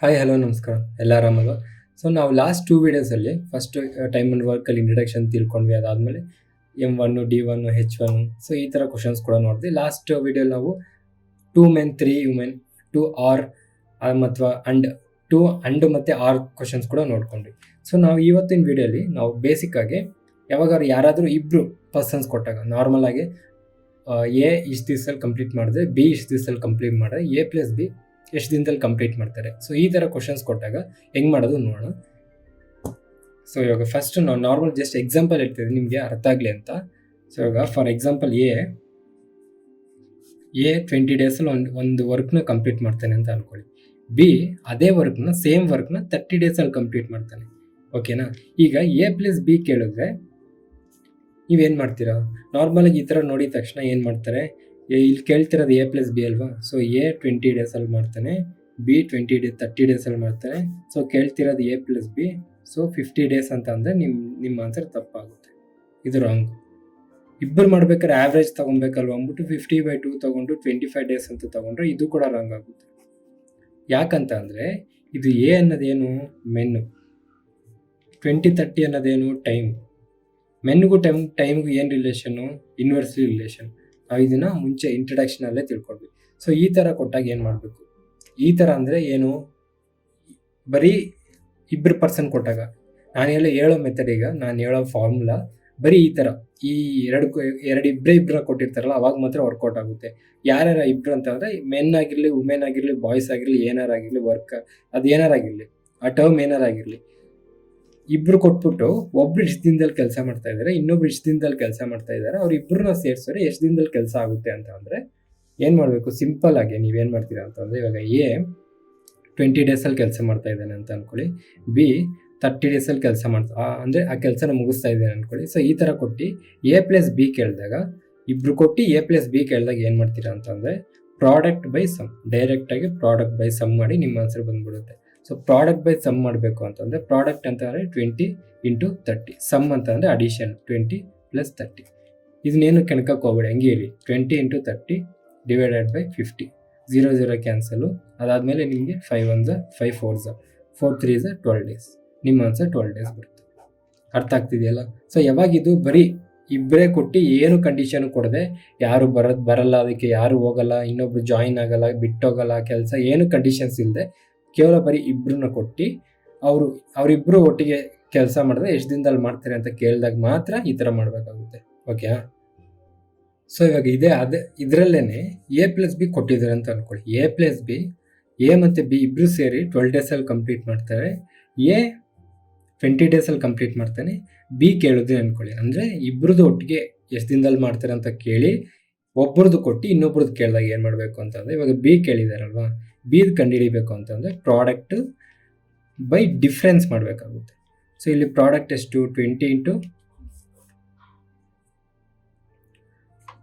Hi hello ನಮಸ್ಕಾರ ಎಲ್ಲ ಆರಾಮಲ್ವಾ. ಸೊ ನಾವು ಲಾಸ್ಟ್ 2 ವೀಡಿಯೋಸಲ್ಲಿ ಫಸ್ಟ್ ಟೈಮ್ ಅಂಡ್ ವರ್ಕಲ್ಲಿ ಇಂಟ್ರಡಕ್ಷನ್ ತಿಳ್ಕೊಂಡ್ವಿ. ಅದಾದಮೇಲೆ M1 D1 H1 ಸೊ ಈ ಥರ ಕ್ವಶನ್ಸ್ ಕೂಡ ನೋಡಿದ್ವಿ. ಲಾಸ್ಟ್ ವೀಡಿಯೋಲಿ ನಾವು 2 men 3 women 2 ಆರ್ ಅಥವಾ ಅಂಡ್ ಮತ್ತು ಆರ್ ಕ್ವಶನ್ಸ್ ಕೂಡ ನೋಡ್ಕೊಂಡ್ವಿ. ಸೊ ನಾವು ಇವತ್ತಿನ ವೀಡಿಯೋಲಿ ನಾವು ಬೇಸಿಕ್ಕಾಗಿ ಯಾವಾಗಾದ್ರು ಯಾರಾದರೂ ಇಬ್ಬರು ಪರ್ಸನ್ಸ್ ಕೊಟ್ಟಾಗ ನಾರ್ಮಲ್ ಆಗಿ ಎ ಇಷ್ಟು ದಿವಸದಲ್ಲಿ ಕಂಪ್ಲೀಟ್ ಮಾಡಿದ್ರೆ ಬಿ ಇಷ್ಟು ದಿವಸದಲ್ಲಿ ಕಂಪ್ಲೀಟ್ ಮಾಡಿದ್ರೆ A+B ಎಷ್ಟು ದಿನದಲ್ಲಿ ಕಂಪ್ಲೀಟ್ ಮಾಡ್ತಾರೆ. ಸೊ ಈ ಥರ ಕ್ವಶನ್ಸ್ ಕೊಟ್ಟಾಗ ಹೆಂಗೆ ಮಾಡೋದು ನೋಡೋಣ. ಸೊ ಇವಾಗ ಫಸ್ಟ್ ನಾವು ನಾರ್ಮಲ್ ಜಸ್ಟ್ ಎಕ್ಸಾಂಪಲ್ ಇರ್ತೀವಿ ನಿಮಗೆ ಅರ್ಥ ಆಗಲಿ ಅಂತ. ಸೊ ಇವಾಗ ಫಾರ್ ಎಕ್ಸಾಂಪಲ್ ಎ 20 ಡೇಸಲ್ಲಿ ಒಂದು ವರ್ಕ್ನ ಕಂಪ್ಲೀಟ್ ಮಾಡ್ತಾನೆ ಅಂತ ಅನ್ಕೊಳ್ಳಿ. ಬಿ ಅದೇ ವರ್ಕ್ನ ಸೇಮ್ ವರ್ಕ್ನ 30 ಡೇಸಲ್ಲಿ ಕಂಪ್ಲೀಟ್ ಮಾಡ್ತಾನೆ. ಓಕೆನಾ. ಈಗ A+B ಕೇಳಿದ್ರೆ ನೀವೇನು ಮಾಡ್ತೀರಾ? ನಾರ್ಮಲಾಗಿ ಈ ಥರ ನೋಡಿದ ತಕ್ಷಣ ಏನು ಮಾಡ್ತಾರೆ, ಇಲ್ಲಿ ಕೇಳ್ತಿರೋದು A+B ಅಲ್ವಾ. ಸೊ A 20 ಡೇಸಲ್ಲಿ ಮಾಡ್ತಾನೆ, B 30 ಡೇಸಲ್ಲಿ ಮಾಡ್ತಾನೆ. ಸೊ ಕೇಳ್ತಿರೋದು A+B. ಸೊ 50 ಡೇಸ್ ಅಂತ ಅಂದರೆ ನಿಮ್ಮ ಆನ್ಸರ್ ತಪ್ಪಾಗುತ್ತೆ. ಇದು ರಾಂಗ್. ಇಬ್ಬರು ಮಾಡ್ಬೇಕಾದ್ರೆ ಆವ್ರೇಜ್ ತೊಗೊಬೇಕಲ್ವ ಅಂದ್ಬಿಟ್ಟು 50/2 ತೊಗೊಂಡು 25 ಡೇಸ್ ಅಂತ ತೊಗೊಂಡ್ರೆ ಇದು ಕೂಡ ರಾಂಗ್ ಆಗುತ್ತೆ. ಯಾಕಂತ ಅಂದರೆ ಇದು ಎ ಅನ್ನೋದೇನು ಮೆನ್ನು, 20-30 ಅನ್ನೋದೇನು ಟೈಮ್. ಮೆನ್ಗೂ ಟೈಮ್ಗೂ ಏನು ರಿಲೇಷನ್ನು? Inversely relation. ನಾವು ಇದನ್ನು ಮುಂಚೆ ಇಂಟ್ರಡಕ್ಷನಲ್ಲೇ ತಿಳ್ಕೊಂಡ್ವಿ. ಸೊ ಈ ಥರ ಕೊಟ್ಟಾಗ ಏನು ಮಾಡಬೇಕು? ಈ ಥರ ಅಂದರೆ ಏನು, ಬರೀ ಇಬ್ಬರು ಪರ್ಸನ್ ಕೊಟ್ಟಾಗ ನಾನು ಹೇಳೋ ಮೆಥಡ್, ಈಗ ನಾನು ಹೇಳೋ ಫಾರ್ಮುಲಾ ಬರೀ ಈ ಥರ ಈ ಇಬ್ಬರನ್ನ ಕೊಟ್ಟಿರ್ತಾರಲ್ಲ ಅವಾಗ ಮಾತ್ರ ವರ್ಕೌಟ್ ಆಗುತ್ತೆ. ಯಾರ್ಯಾರ ಇಬ್ಬರು ಅಂತ ಅಂದರೆ ಮೆನ್ ಆಗಿರಲಿ, ವುಮೆನ್ ಆಗಿರಲಿ, ಬಾಯ್ಸ್ ಆಗಿರಲಿ, ಏನಾರಾಗಿರಲಿ, ವರ್ಕ್ ಅದು ಏನಾರಾಗಿರಲಿ, ಆ ಟರ್ಮ್ ಏನಾರಾಗಿರಲಿ, ಇಬ್ರು ಕೊಟ್ಬಿಟ್ಟು ಒಬ್ರು ಇಷ್ಟು ದಿನದಲ್ಲಿ ಕೆಲಸ ಮಾಡ್ತಾ ಇದ್ದಾರೆ, ಇನ್ನೊಬ್ರು ಇಷ್ಟು ದಿನದಲ್ಲಿ ಕೆಲಸ ಮಾಡ್ತಾ ಇದ್ದಾರೆ, ಅವ್ರು ಇಬ್ಬರನ್ನ ಸೇರಿಸಿದ್ರೆ ಎಷ್ಟು ದಿನದಲ್ಲಿ ಕೆಲಸ ಆಗುತ್ತೆ ಅಂತ ಅಂದರೆ ಏನು ಮಾಡಬೇಕು? ಸಿಂಪಲ್ ಆಗಿ ನೀವೇನು ಮಾಡ್ತೀರಾ ಅಂತಂದರೆ, ಇವಾಗ ಎ 20 ಡೇಸಲ್ಲಿ ಕೆಲಸ ಮಾಡ್ತಾ ಇದ್ದಾನೆ ಅಂತ ಅಂದ್ಕೊಳ್ಳಿ, ಬಿ 30 ಡೇಸಲ್ಲಿ ಕೆಲಸ ಅಂದರೆ ಆ ಕೆಲಸನ ಮುಗಿಸ್ತಾ ಇದ್ದಾನೆ ಅಂದ್ಕೊಳ್ಳಿ. ಸೊ ಈ ಥರ ಕೊಟ್ಟು A+B ಕೇಳಿದಾಗ, ಇಬ್ರು ಕೊಟ್ಟು A+B ಕೇಳಿದಾಗ ಏನು ಮಾಡ್ತೀರಾ ಅಂತಂದರೆ ಪ್ರಾಡಕ್ಟ್ ಬೈ ಸಮ್, ಡೈರೆಕ್ಟಾಗಿ ಪ್ರಾಡಕ್ಟ್ ಬೈ ಸಮ್ ಮಾಡಿ ನಿಮ್ಮ ಆನ್ಸರ್ ಬಂದ್ಬಿಡುತ್ತೆ. ಸೊ ಪ್ರಾಡಕ್ಟ್ ಬೈ ಸಮ್ ಮಾಡಬೇಕು ಅಂತಂದರೆ ಪ್ರಾಡಕ್ಟ್ ಅಂತ ಅಂದರೆ 20 × 30, ಸಮ್ ಅಂತ ಅಂದರೆ ಅಡಿಷನ್ 20 + 30. ಇದನ್ನೇನು ಕೆಣಕಕ್ಕೆ ಹೋಗ್ಬೇಡಿ, ಹಂಗೆ ಇರಿ. 20 × 30 / 50, 0 0 ಕ್ಯಾನ್ಸಲು. ಅದಾದಮೇಲೆ ನಿಮಗೆ 5 1s 5 4s 4 3s 12 ಡೇಸ್. ನಿಮ್ಮ ಆನ್ಸರ್ 12 ಡೇಸ್ ಬರುತ್ತೆ. ಅರ್ಥ ಆಗ್ತಿದೆಯಲ್ಲ? ಸೊ ಯಾವಾಗಿದು ಬರೀ ಇಬ್ಬರೇ ಕೊಟ್ಟು ಏನು ಕಂಡೀಷನ್ ಕೊಡದೆ, ಯಾರು ಬರಲ್ಲ, ಅದಕ್ಕೆ ಯಾರು ಹೋಗಲ್ಲ, ಇನ್ನೊಬ್ರು ಜಾಯಿನ್ ಆಗಲ್ಲ, ಬಿಟ್ಟೋಗಲ್ಲ, ಕೆಲಸ ಏನು ಕಂಡೀಷನ್ಸ್ ಇಲ್ಲದೆ ಕೇವಲ ಬರೀ ಇಬ್ಬರನ್ನ ಕೊಟ್ಟು ಅವರಿಬ್ಬರು ಒಟ್ಟಿಗೆ ಕೆಲಸ ಮಾಡಿದ್ರೆ ಎಷ್ಟು ದಿನದಲ್ಲಿ ಮಾಡ್ತಾರೆ ಅಂತ ಕೇಳಿದಾಗ ಮಾತ್ರ ಈ ಥರ ಮಾಡಬೇಕಾಗುತ್ತೆ. ಓಕೆ. ಸೊ ಇವಾಗ ಇದರಲ್ಲೇ A+B ಕೊಟ್ಟಿದ್ದಾರೆ ಅಂತ ಅಂದ್ಕೊಳ್ಳಿ. A+B, ಎ ಮತ್ತು ಬಿ ಇಬ್ಬರು ಸೇರಿ 12 ಡೇಸಲ್ಲಿ ಕಂಪ್ಲೀಟ್ ಮಾಡ್ತಾರೆ. ಎ 20 ಡೇಸಲ್ಲಿ ಕಂಪ್ಲೀಟ್ ಮಾಡ್ತಾನೆ. ಬಿ ಕೇಳಿದ್ರೆ ಅಂದ್ಕೊಳ್ಳಿ, ಅಂದರೆ ಇಬ್ಬರದ್ದು ಒಟ್ಟಿಗೆ ಎಷ್ಟು ದಿನದಲ್ಲಿ ಮಾಡ್ತಾರೆ ಅಂತ ಕೇಳಿ ಒಬ್ಬರದ್ದು ಕೊಟ್ಟು ಇನ್ನೊಬ್ರದ್ದು ಕೇಳಿದಾಗ ಏನು ಮಾಡಬೇಕು ಅಂತಂದರೆ, ಇವಾಗ ಬಿ ಕೇಳಿದಾರಲ್ವಾ, ಬಿದು ಕಂಡುಹಿಡಿಬೇಕು ಅಂತಂದರೆ ಪ್ರಾಡಕ್ಟ್ ಬೈ ಡಿಫ್ರೆನ್ಸ್ ಮಾಡಬೇಕಾಗುತ್ತೆ. ಸೊ ಇಲ್ಲಿ ಪ್ರಾಡಕ್ಟ್ ಎಷ್ಟು? 20 ×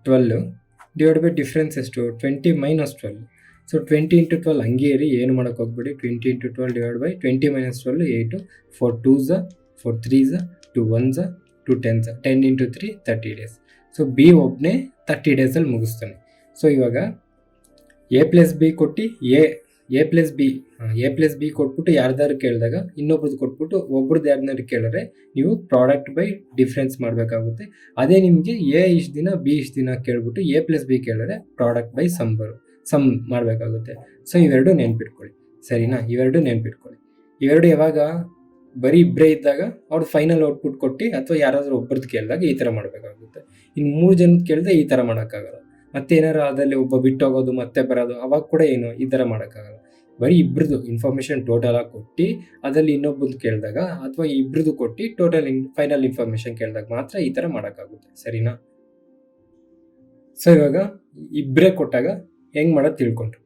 12 ಡಿವೈಡ್ ಬೈ ಡಿಫ್ರೆನ್ಸ್ ಎಷ್ಟು? 20 - 12. ಸೊ 20 × 12 ಹಂಗೆ ಇರಿ, ಏನು ಮಾಡೋಕ್ಕೆ ಹೋಗ್ಬೇಡಿ. 20 × 12 divide by 20 - 12 8, 4 2s 4 3s 2 1s 2 10s 10 × 3 30 days. So B ಒಬ್ಬನೇ 30 ಡೇಸಲ್ಲಿ ಮುಗಿಸ್ತಾನೆ. ಸೊ ಇವಾಗ A+B ಕೊಟ್ಟು A+B ಕೊಟ್ಬಿಟ್ಟು ಯಾರ್ದಾರು ಕೇಳಿದಾಗ ಇನ್ನೊಬ್ರದ್ದು ಕೊಟ್ಬಿಟ್ಟು ಒಬ್ರದ್ದು ಯಾರನ್ನಾರು ಕೇಳಿದ್ರೆ ನೀವು ಪ್ರಾಡಕ್ಟ್ ಬೈ ಡಿಫ್ರೆನ್ಸ್ ಮಾಡಬೇಕಾಗುತ್ತೆ. ಅದೇ ನಿಮಗೆ ಎ ಇಷ್ಟು ದಿನ ಬಿ ಇಷ್ಟು ದಿನ ಕೇಳ್ಬಿಟ್ಟು A+B ಕೇಳಿದ್ರೆ ಪ್ರಾಡಕ್ಟ್ ಬೈ ಸಮ್ ಮಾಡಬೇಕಾಗುತ್ತೆ. ಸೊ ಇವೆರಡು ನೆನ್ಪಿಟ್ಕೊಳ್ಳಿ, ಸರಿನಾ? ಇವೆರಡು ನೆನ್ಪಿಟ್ಕೊಳ್ಳಿ. ಇವೆರಡು ಯಾವಾಗ ಬರೀ ಇಬ್ಬರೇ ಇದ್ದಾಗ ಅವ್ರು ಫೈನಲ್ ಔಟ್ಪುಟ್ ಕೊಟ್ಟು ಅಥವಾ ಯಾರಾದರೂ ಒಬ್ಬರದ್ದು ಕೇಳಿದಾಗ ಈ ಥರ ಮಾಡಬೇಕಾಗುತ್ತೆ. ಇನ್ನು 3 ಜನದ ಕೇಳಿದ್ರೆ ಈ ಥರ ಮಾಡೋಕ್ಕಾಗಲ್ಲ. ಮತ್ತೆ ಏನಾರು ಅದರಲ್ಲಿ ಒಬ್ಬ ಬಿಟ್ಟೋಗೋದು ಮತ್ತೆ ಬರೋದು, ಅವಾಗ ಕೂಡ ಏನು ಈ ಥರ ಮಾಡೋಕ್ಕಾಗಲ್ಲ. ಬರೀ ಇಬ್ಬರದ್ದು ಇನ್ಫಾರ್ಮೇಷನ್ ಟೋಟಲಾಗಿ ಕೊಟ್ಟು ಅದರಲ್ಲಿ ಇನ್ನೊಬ್ಬರದ್ದು ಕೇಳಿದಾಗ ಅಥವಾ ಇಬ್ಬರದ್ದು ಕೊಟ್ಟು ಫೈನಲ್ ಇನ್ಫಾರ್ಮೇಷನ್ ಕೇಳಿದಾಗ ಮಾತ್ರ ಈ ಥರ ಮಾಡೋಕ್ಕಾಗುತ್ತೆ, ಸರಿನಾ? ಸೊ ಇವಾಗ ಇಬ್ಬರೇ ಕೊಟ್ಟಾಗ ಹೆಂಗೆ ಮಾಡೋದು ತಿಳ್ಕೊಂಡ್ರು.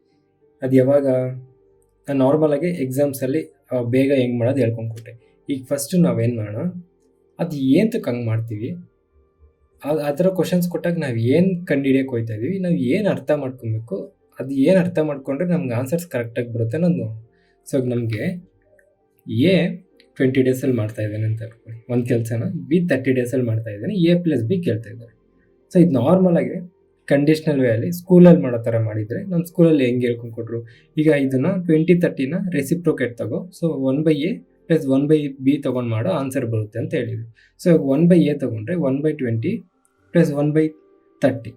ಅದು ಯಾವಾಗ ನಾನು ನಾರ್ಮಲಾಗಿ ಎಕ್ಸಾಮ್ಸಲ್ಲಿ ಬೇಗ ಹೆಂಗೆ ಮಾಡೋದು ಹೇಳ್ಕೊಂಡ್ಕೊಟ್ಟೆ. ಈಗ ಫಸ್ಟು ನಾವೇನು ಮಾಡೋಣ, ಅದು ಏನಕ್ಕೆ ಹಂಗೆ ಮಾಡ್ತೀವಿ, ಆ ಥರ ಕ್ವಶನ್ಸ್ ಕೊಟ್ಟಾಗ ನಾವು ಏನು ಕಂಡುಹಿಡಿಯೋಕೆ ಹೋಗ್ತಾ ಇದ್ದೀವಿ, ನಾವು ಏನು ಅರ್ಥ ಮಾಡ್ಕೊಬೇಕು, ಅದು ಏನು ಅರ್ಥ ಮಾಡ್ಕೊಂಡ್ರೆ ನಮ್ಗೆ ಆನ್ಸರ್ಸ್ ಕರೆಕ್ಟಾಗಿ ಬರುತ್ತೆ ಅನ್ನೋದು ನೋಡೋಣ. ಸೊ ನಮಗೆ ಎ 20 ಡೇಸಲ್ಲಿ ಮಾಡ್ತಾ ಇದ್ದಾನೆ ಅಂತ ಅನ್ಕೊಳ್ಳಿ ಒಂದು ಕೆಲಸನ, ಬಿ 30 ಡೇಸಲ್ಲಿ ಮಾಡ್ತಾ ಇದ್ದಾನೆ, A+B ಕೇಳ್ತಾ ಇದ್ದಾರೆ. ಸೊ ಇದು ನಾರ್ಮಲಾಗಿ ಕಂಡೀಷ್ನಲ್ ವೇ ಅಲ್ಲಿ ಸ್ಕೂಲಲ್ಲಿ ಮಾಡೋ ಥರ ಮಾಡಿದರೆ, ನಮ್ಮ ಸ್ಕೂಲಲ್ಲಿ ಹೆಂಗೆ ಹೇಳ್ಕೊಂಡು ಕೊಟ್ಟರು, ಈಗ ಇದನ್ನು 20-30ನ ರೆಸಿಪ್ರೊಕೇಟ್ ತಗೋ, ಸೊ 1/a ಪ್ಲಸ್ 1/b ತೊಗೊಂಡು ಮಾಡೋ ಆನ್ಸರ್ ಬರುತ್ತೆ ಅಂತ ಹೇಳಿದ್ರು. ಸೊ ಇವಾಗ 1/a ತೊಗೊಂಡ್ರೆ 1/20 ಪ್ಲಸ್ 1/30.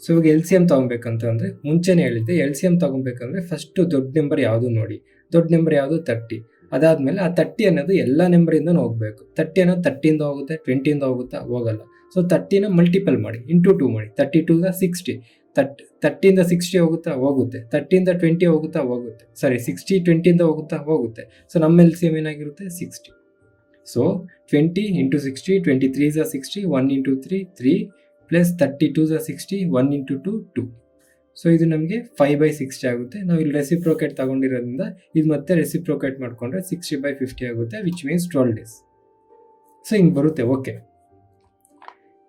ಸೊ ಇವಾಗ ಎಲ್ ಸಿ ಎಮ್ ತೊಗೊಬೇಕಂತ ಅಂದರೆ ಮುಂಚೆನೇ ಹೇಳಿದ್ದೆ, ಎಲ್ ಸಿ ಎಮ್ ತೊಗೊಬೇಕಂದ್ರೆ ಫಸ್ಟು ದೊಡ್ಡ ನಂಬರ್ ಯಾವುದು ನೋಡಿ, ದೊಡ್ಡ ನಂಬರ್ ಯಾವುದು 30. ಅದಾದಮೇಲೆ ಆ 30 ಅನ್ನೋದು ಎಲ್ಲ ನಂಬರಿಂದ ಹೋಗಬೇಕು. 30 ಅನ್ನೋದು 30ಇಂದ ಹೋಗುತ್ತೆ, 20ಇಂದ ಹೋಗುತ್ತಾ, ಹೋಗಲ್ಲ. ಸೊ 30ನ ಮಲ್ಟಿಪಲ್ ಮಾಡಿ, ಇಂಟು 2 ಮಾಡಿ, 32 60. 30ಇಂದ 60 ಹೋಗುತ್ತಾ, ಹೋಗುತ್ತೆ. 30ಇಂದ 20 ಹೋಗುತ್ತಾ, ಹೋಗುತ್ತೆ. ಸಾರಿ 60 20ಇಂದ ಹೋಗುತ್ತಾ, ಹೋಗುತ್ತೆ. ಸೊ ನಮ್ಮ ಎಲ್ ಸಿ ಎಮ್ ಏನಾಗಿರುತ್ತೆ, 60. So 20 into 60, 23 60, 1 into 3 3 plus 32 60, 1 into 2 2. So ಇದು ನಮಗೆ 5/60 ಆಗುತ್ತೆ. ನಾವು ಇಲ್ಲಿ ರೆಸಿಪ್ರೊಕೇಟ್ ತಗೊಂಡಿರೋದ್ರಿಂದ ಇದು ಮತ್ತೆ ರೆಸಿಪ್ರೊಕೇಟ್ ಮಾಡಿಕೊಂಡ್ರೆ 60/50 ಆಗುತ್ತೆ, ವಿಚ್ ಮೀನ್ಸ್ 12 days. ಸೊ ಹಿಂಗೆ ಬರುತ್ತೆ. ಓಕೆ,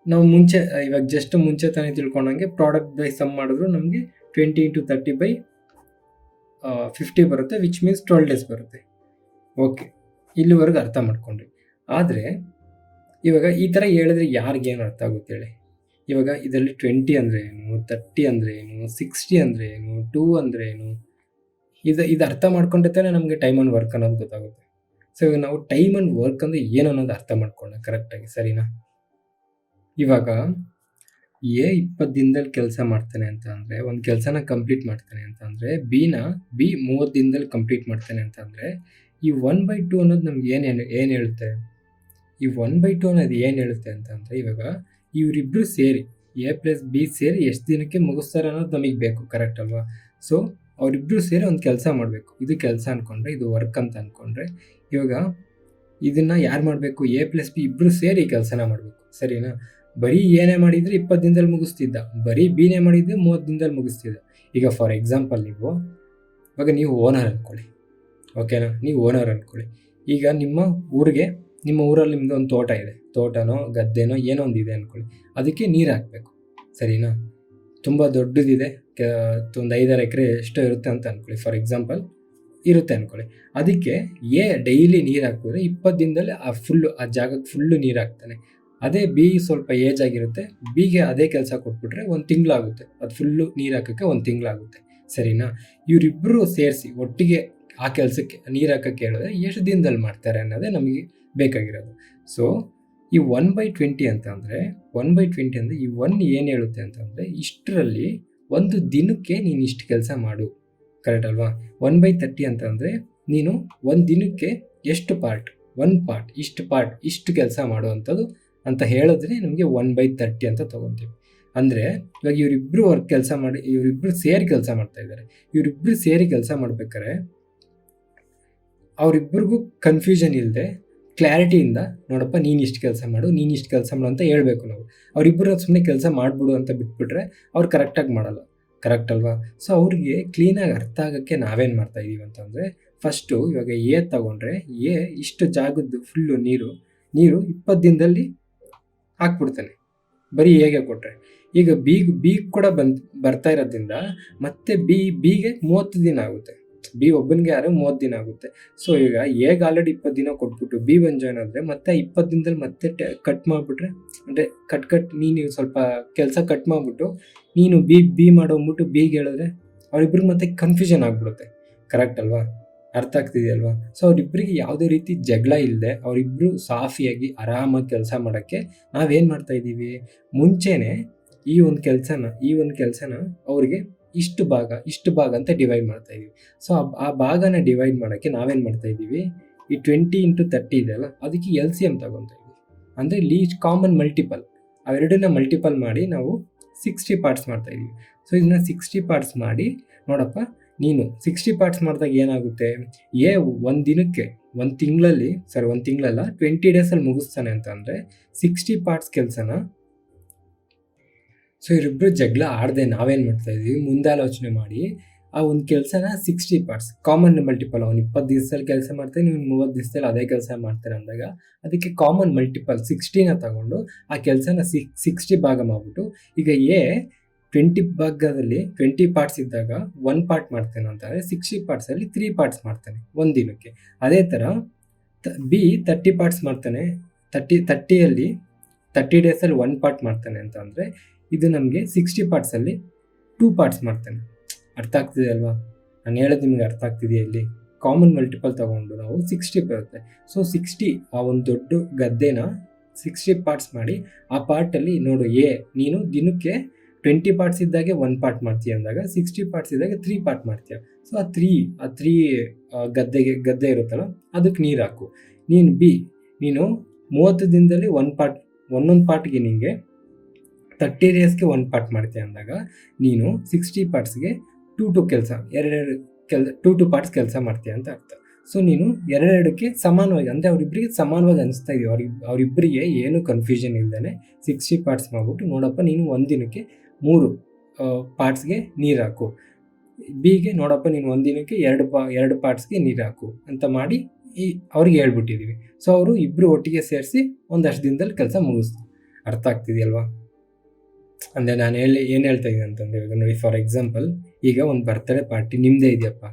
ನಾವು ಮುಂಚೆ ಇವಾಗ ಜಸ್ಟ್ ಮುಂಚೆ ತಾನೇ ತಿಳ್ಕೊಂಡಂಗೆ ಪ್ರಾಡಕ್ಟ್ ಬೈ ಸಮ್ ಮಾಡಿದ್ರು ನಮಗೆ 20 ಇಂಟು 30/50 ಬರುತ್ತೆ, ವಿಚ್ ಮೀನ್ಸ್ 12 days ಬರುತ್ತೆ. ಓಕೆ, ಇಲ್ಲಿವರೆಗೂ ಅರ್ಥ ಮಾಡ್ಕೊಂಡ್ರಿ. ಆದರೆ ಇವಾಗ ಈ ಥರ ಹೇಳಿದ್ರೆ ಯಾರಿಗೇನು ಅರ್ಥ ಆಗುತ್ತೆ ಹೇಳಿ. ಇವಾಗ ಇದರಲ್ಲಿ 20 ಅಂದರೆ ಏನು, 30 ಅಂದರೆ ಏನು, 60 ಅಂದರೆ ಏನು, 2 ಅಂದರೆ ಏನು, ಇದು ಅರ್ಥ ಮಾಡ್ಕೊಂಡ್ರೆ ತಾನೇ ನಮಗೆ ಟೈಮ್ ಆ್ಯಂಡ್ ವರ್ಕ್ ಅನ್ನೋದು ಗೊತ್ತಾಗುತ್ತೆ. ಸೊ ಇವಾಗ ನಾವು ಟೈಮ್ ಆ್ಯಂಡ್ ವರ್ಕ್ ಅಂದರೆ ಏನು ಅನ್ನೋದು ಅರ್ಥ ಮಾಡ್ಕೊಳ್ಳೋಣ ಕರೆಕ್ಟಾಗಿ, ಸರಿನಾ? ಇವಾಗ ಎ 20 ದಿನದಲ್ಲಿ ಕೆಲಸ ಮಾಡ್ತಾನೆ ಅಂತ ಅಂದರೆ, ಒಂದು ಕೆಲಸನ ಕಂಪ್ಲೀಟ್ ಮಾಡ್ತಾನೆ ಅಂತ ಅಂದರೆ, ಬಿ 30 ದಿನದಲ್ಲಿ ಕಂಪ್ಲೀಟ್ ಮಾಡ್ತಾನೆ ಅಂತ ಅಂದರೆ, ಈ 1/2 ಅನ್ನೋದು ನಮ್ಗೆ ಏನು ಹೇಳುತ್ತೆ? ಈ 1/2 ಅನ್ನೋದು ಏನು ಹೇಳುತ್ತೆ ಅಂತ ಅಂದರೆ, ಇವಾಗ ಇವರಿಬ್ಬರು ಸೇರಿ ಎ ಪ್ಲಸ್ ಬಿ ಸೇರಿ ಎಷ್ಟು ದಿನಕ್ಕೆ ಮುಗಿಸ್ತಾರೆ ಅನ್ನೋದು ನಮಗೆ ಬೇಕು, ಕರೆಕ್ಟ್ ಅಲ್ವಾ? ಸೊ ಅವರಿಬ್ಬರು ಸೇರಿ ಒಂದು ಕೆಲಸ ಮಾಡಬೇಕು. ಇದು ಕೆಲಸ ಅಂದ್ಕೊಂಡ್ರೆ, ಇದು ವರ್ಕ್ ಅಂತ ಅಂದ್ಕೊಂಡ್ರೆ, ಇವಾಗ ಇದನ್ನು ಯಾರು ಮಾಡಬೇಕು? ಎ ಪ್ಲಸ್ ಬಿ ಇಬ್ಬರು ಸೇರಿ ಕೆಲಸನ ಮಾಡಬೇಕು, ಸರಿನಾ? ಬರೀ ಏನೇ ಮಾಡಿದರೆ 20 ದಿನದಲ್ಲಿ ಮುಗಿಸ್ತಿದ್ದ, ಬರೀ ಬಿನೇ ಮಾಡಿದರೆ 30 ದಿನದಲ್ಲಿ ಮುಗಿಸ್ತಿದ್ದ. ಈಗ ಫಾರ್ ಎಕ್ಸಾಂಪಲ್ ಇವಾಗ ನೀವು ಓನರ್ ಅಂದ್ಕೊಳ್ಳಿ, ಓಕೆನಾ? ನೀವು ಓನರ್ ಅಂದ್ಕೊಳ್ಳಿ. ಈಗ ನಿಮ್ಮ ಊರಲ್ಲಿ ನಿಮ್ಮದು ಒಂದು ತೋಟ ಇದೆ, ತೋಟನೋ ಗದ್ದೆನೋ ಏನೋ ಒಂದು ಇದೆ ಅಂದ್ಕೊಳ್ಳಿ. ಅದಕ್ಕೆ ನೀರು ಹಾಕಬೇಕು, ಸರಿನಾ? ತುಂಬ ದೊಡ್ಡದಿದೆ, ಒಂದು 5-6 ಎಕರೆ ಎಷ್ಟೋ ಇರುತ್ತೆ ಅಂತ ಅಂದ್ಕೊಳ್ಳಿ, ಫಾರ್ ಎಕ್ಸಾಂಪಲ್ ಇರುತ್ತೆ ಅಂದ್ಕೊಳ್ಳಿ. ಅದಕ್ಕೆ ಡೈಲಿ ನೀರು ಹಾಕಿದ್ರೆ 20 ದಿನದಲ್ಲಿ ಆ ಜಾಗಕ್ಕೆ ಫುಲ್ಲು ನೀರು ಹಾಕ್ತಾನೆ. ಅದೇ ಬಿ ಸ್ವಲ್ಪ ಏಜ್ ಆಗಿರುತ್ತೆ, ಬಿಗೆ ಅದೇ ಕೆಲಸ ಕೊಟ್ಬಿಟ್ರೆ 1 ತಿಂಗಳಾಗುತ್ತೆ, ಅದು ಫುಲ್ಲು ನೀರು ಹಾಕೋಕ್ಕೆ 1 ತಿಂಗಳಾಗುತ್ತೆ, ಸರಿನಾ? ಇವರಿಬ್ಬರು ಸೇರಿಸಿ ಒಟ್ಟಿಗೆ ಆ ಕೆಲಸಕ್ಕೆ ನೀರು ಹಾಕೋಕ್ಕೆ ಹೇಳಿದ್ರೆ ಎಷ್ಟು ದಿನದಲ್ಲಿ ಮಾಡ್ತಾರೆ ಅನ್ನೋದೇ ನಮಗೆ ಬೇಕಾಗಿರೋದು. ಸೊ ಈ 1/20 ಅಂತ ಅಂದರೆ, 1/20 ಅಂದರೆ ಈ 1 ಏನು ಹೇಳುತ್ತೆ ಅಂತಂದರೆ, ಇಷ್ಟರಲ್ಲಿ ಒಂದು ದಿನಕ್ಕೆ ನೀನು ಇಷ್ಟು ಕೆಲಸ ಮಾಡು, ಕರೆಕ್ಟ್ ಅಲ್ವಾ? 1/30 ಅಂತ ಅಂದರೆ ನೀನು ಒಂದು ದಿನಕ್ಕೆ ಎಷ್ಟು ಪಾರ್ಟ್, 1 ಪಾರ್ಟ್ ಇಷ್ಟು ಕೆಲಸ ಮಾಡುವಂಥದ್ದು ಅಂತ ಹೇಳಿದ್ರೆ ನಮಗೆ 1/30 ಅಂತ ತೊಗೊತೀವಿ. ಅಂದರೆ ಇವಾಗ ಇವರಿಬ್ಬರು ಸೇರಿ ಕೆಲಸ ಮಾಡ್ತಾ ಇದ್ದಾರೆ. ಇವರಿಬ್ಬರು ಸೇರಿ ಕೆಲಸ ಮಾಡ್ಬೇಕಾದ್ರೆ ಅವರಿಬ್ಬರಿಗೂ ಕನ್ಫ್ಯೂಷನ್ ಇಲ್ಲದೆ ಕ್ಲಾರಿಟಿಯಿಂದ, ನೋಡಪ್ಪ ನೀನು ಇಷ್ಟು ಕೆಲಸ ಮಾಡು ಅಂತ ಹೇಳಬೇಕು ನಾವು. ಅವರಿಬ್ಬರು ಸುಮ್ಮನೆ ಕೆಲಸ ಮಾಡಿಬಿಡು ಅಂತ ಬಿಟ್ಬಿಟ್ರೆ ಅವ್ರು ಕರೆಕ್ಟಾಗಿ ಮಾಡಲ್ಲ, ಕರೆಕ್ಟ್ ಅಲ್ವಾ? ಸೊ ಅವ್ರಿಗೆ ಕ್ಲೀನಾಗಿ ಅರ್ಥ ಆಗೋಕ್ಕೆ ನಾವೇನು ಮಾಡ್ತಾಯಿದ್ದೀವಿ ಅಂತಂದರೆ, ಫಸ್ಟು ಇವಾಗ ಎ ತಗೊಂಡ್ರೆ ಇಷ್ಟು ಜಾಗದ್ದು ಫುಲ್ಲು ನೀರು 20 ದಿನದಲ್ಲಿ ಹಾಕ್ಬಿಡ್ತಾನೆ, ಬರೀ ಹೇಗೆ ಕೊಟ್ಟರೆ. ಈಗ ಬಿ ಕೂಡ ಬರ್ತಾ ಇರೋದ್ರಿಂದ ಮತ್ತೆ ಬಿಗೆ 30 ದಿನ ಆಗುತ್ತೆ, ಬಿ ಒಬ್ಬನಿಗೆ 30 ದಿನ ಆಗುತ್ತೆ. ಸೊ ಈಗ ಹೇಗೆ ಆಲ್ರೆಡಿ 20 ದಿನ ಕೊಟ್ಬಿಟ್ಟು ಬಿ ಬಂದು ಜಾಯ್ನ್ ಆದರೆ ಮತ್ತೆ 20 ದಿನದಲ್ಲಿ ಮತ್ತೆ ಕಟ್ ಮಾಡಿಬಿಟ್ರೆ, ಅಂದರೆ ನೀನು ಸ್ವಲ್ಪ ಕೆಲಸ ಕಟ್ ಮಾಡಿಬಿಟ್ಟು ನೀನು ಬಿ ಮಾಡೋಗ್ಬಿಟ್ಟು ಬಿಗೆ ಹೇಳಿದ್ರೆ ಅವರಿಬ್ರಿಗೆ ಮತ್ತೆ ಕನ್ಫ್ಯೂಷನ್ ಆಗಿಬಿಡುತ್ತೆ, ಕರೆಕ್ಟ್ ಅಲ್ವಾ? ಅರ್ಥ ಆಗ್ತಿದೆಯಲ್ವಾ? ಸೊ ಅವರಿಬ್ಬರಿಗೆ ಯಾವುದೇ ರೀತಿ ಜಗಳ ಇಲ್ಲದೆ ಅವರಿಬ್ಬರು ಸಾಫಿಯಾಗಿ ಆರಾಮಾಗಿ ಕೆಲಸ ಮಾಡೋಕ್ಕೆ ನಾವೇನು ಮಾಡ್ತಾಯಿದ್ದೀವಿ, ಮುಂಚೆನೇ ಈ ಒಂದು ಕೆಲಸನ ಅವ್ರಿಗೆ ಇಷ್ಟು ಭಾಗ ಅಂತ ಡಿವೈಡ್ ಮಾಡ್ತಾಯಿದ್ದೀವಿ. ಸೊ ಆ ಭಾಗನ ಡಿವೈಡ್ ಮಾಡೋಕ್ಕೆ ನಾವೇನು ಮಾಡ್ತಾಯಿದ್ದೀವಿ, ಈ 20 ಇಂಟು 30 ಇದೆಯಲ್ಲ, ಅದಕ್ಕೆ LCM ತಗೊತಾ ಇದ್ದೀವಿ. ಅಂದರೆ ಲೀಸ್ಟ್ ಕಾಮನ್ ಮಲ್ಟಿಪಲ್, ಅವೆರಡನ್ನ ಮಲ್ಟಿಪಲ್ ಮಾಡಿ ನಾವು 60 ಪಾರ್ಟ್ಸ್ ಮಾಡ್ತಾಯಿದ್ದೀವಿ. ಸೊ ಇದನ್ನ 60 ಪಾರ್ಟ್ಸ್ ಮಾಡಿ, ನೋಡಪ್ಪ ನೀನು 60 ಪಾರ್ಟ್ಸ್ ಮಾಡಿದಾಗ ಏನಾಗುತ್ತೆ, ಒಂದು ದಿನಕ್ಕೆ 1 ತಿಂಗಳಲ್ಲ 20 ಡೇಸಲ್ಲಿ ಮುಗಿಸ್ತಾನೆ ಅಂತ ಅಂದರೆ 60 ಪಾರ್ಟ್ಸ್ ಕೆಲಸನ. ಸೊ ಇವರಿಬ್ಬರು ಜಗಳ ಆಡದೆ ನಾವೇನು ಮಾಡ್ತಾಯಿದ್ದೀವಿ, ಮುಂದಾಲೋಚನೆ ಮಾಡಿ ಆ ಒಂದು ಕೆಲಸನ 60 ಪಾರ್ಟ್ಸ್ ಕಾಮನ್ ಮಲ್ಟಿಪಲ್, ಅವ್ನು 20 ದಿವಸದಲ್ಲಿ ಕೆಲಸ ಮಾಡ್ತಾನೆ, ನೀವು 30 ದಿವಸದಲ್ಲಿ ಅದೇ ಕೆಲಸ ಮಾಡ್ತಾರೆ ಅಂದಾಗ ಅದಕ್ಕೆ ಕಾಮನ್ ಮಲ್ಟಿಪಲ್ 60ನ ತಗೊಂಡು ಆ ಕೆಲಸನ 60 ಭಾಗ ಮಾಡಿಬಿಟ್ಟು, ಈಗ 20 ಭಾಗದಲ್ಲಿ 20 ಪಾರ್ಟ್ಸ್ ಇದ್ದಾಗ 1 ಪಾರ್ಟ್ ಮಾಡ್ತಾನೆ ಅಂತಂದರೆ 60 ಪಾರ್ಟ್ಸಲ್ಲಿ 3 ಪಾರ್ಟ್ಸ್ ಮಾಡ್ತಾನೆ ಒಂದು ದಿನಕ್ಕೆ. ಅದೇ ಥರ ಬಿ 30 ಪಾರ್ಟ್ಸ್ ಮಾಡ್ತಾನೆ, 30 ಡೇಸಲ್ಲಿ 1 ಪಾರ್ಟ್ ಮಾಡ್ತಾನೆ ಅಂತ ಅಂದರೆ ಇದು ನಮಗೆ 60 ಪಾರ್ಟ್ಸಲ್ಲಿ 2 ಪಾರ್ಟ್ಸ್ ಮಾಡ್ತಾನೆ. ಅರ್ಥ ಆಗ್ತಿದೆ ಅಲ್ವಾ? ನಾನು ಹೇಳೋದು ನಿಮಗೆ ಅರ್ಥ ಆಗ್ತಿದೆಯಾ? ಇಲ್ಲಿ ಕಾಮನ್ ಮಲ್ಟಿಪಲ್ ತಗೊಂಡು ನಾವು 60 ಬರುತ್ತೆ. ಸೊ 60 ಆ ಒಂದು ದೊಡ್ಡ ಗದ್ದೆನ 60 ಪಾರ್ಟ್ಸ್ ಮಾಡಿ ಆ ಪಾರ್ಟಲ್ಲಿ ನೋಡು ನೀನು ದಿನಕ್ಕೆ 20 ಪಾರ್ಟ್ಸ್ ಇದ್ದಾಗೆ 1 ಪಾರ್ಟ್ ಮಾಡ್ತೀಯ ಅಂದಾಗ 60 ಪಾರ್ಟ್ಸ್ ಇದ್ದಾಗ 3 ಪಾರ್ಟ್ ಮಾಡ್ತೀಯ. ಸೊ ಆ 3 ಗದ್ದೆ ಇರುತ್ತಲ್ಲ ಅದಕ್ಕೆ ನೀರು ಹಾಕು. ನೀನು 30 ದಿನದಲ್ಲಿ ಒಂದೊಂದು ಪಾರ್ಟ್ಗೆ ನಿಮಗೆ 30 ಡೇಸ್ಗೆ 1 ಪಾರ್ಟ್ ಮಾಡ್ತೀಯ ಅಂದಾಗ ನೀನು 60 ಪಾರ್ಟ್ಸ್ಗೆ 2 ಕೆಲಸ 2 ಪಾರ್ಟ್ಸ್ ಕೆಲಸ ಮಾಡ್ತೀಯ ಅಂತ ಅರ್ಥ. ಸೊ ನೀನು ಎರಡೆರಡಕ್ಕೆ ಸಮಾನವಾಗಿ ಅಂದರೆ ಅವರಿಬ್ಬರಿಗೆ ಸಮಾನವಾಗಿ ಅನಿಸ್ತಾ ಇದೆಯೋ ಅವರಿಬ್ಬರಿಗೆ ಏನು ಕನ್ಫ್ಯೂಷನ್ ಇಲ್ಲದೇ 60 ಪಾರ್ಟ್ಸ್ ಮಾಡ್ಬಿಟ್ಟು ನೋಡಪ್ಪ ನೀನು ಒಂದಿನಕ್ಕೆ 3 ಪಾರ್ಟ್ಸ್ಗೆ ನೀರು ಹಾಕು, ಬಿಗೆ ನೋಡಪ್ಪ ನೀನು ಒಂದಿನಕ್ಕೆ 2 ಪಾರ್ಟ್ಸ್ಗೆ ನೀರು ಹಾಕು ಅಂತ ಮಾಡಿ ಅವ್ರಿಗೆ ಹೇಳ್ಬಿಟ್ಟಿದ್ದೀವಿ. ಸೊ ಅವರು ಇಬ್ಬರು ಒಟ್ಟಿಗೆ ಸೇರಿಸಿ ಒಂದಷ್ಟು ದಿನದಲ್ಲಿ ಕೆಲಸ ಮುಗಿಸ್ತಾರೆ. ಅರ್ಥ ಆಗ್ತಿದೆಯಲ್ವಾ? ಅಂದರೆ ನಾನು ಏನು ಹೇಳ್ತಾ ಇದ್ದೀನಿ ಅಂತಂದರೆ, ಇವಾಗ ನೋಡಿ ಫಾರ್ ಎಕ್ಸಾಂಪಲ್ ಈಗ ಒಂದು ಬರ್ತಡೇ ಪಾರ್ಟಿ ನಿಮ್ಮದೇ ಇದೆಯಪ್ಪ,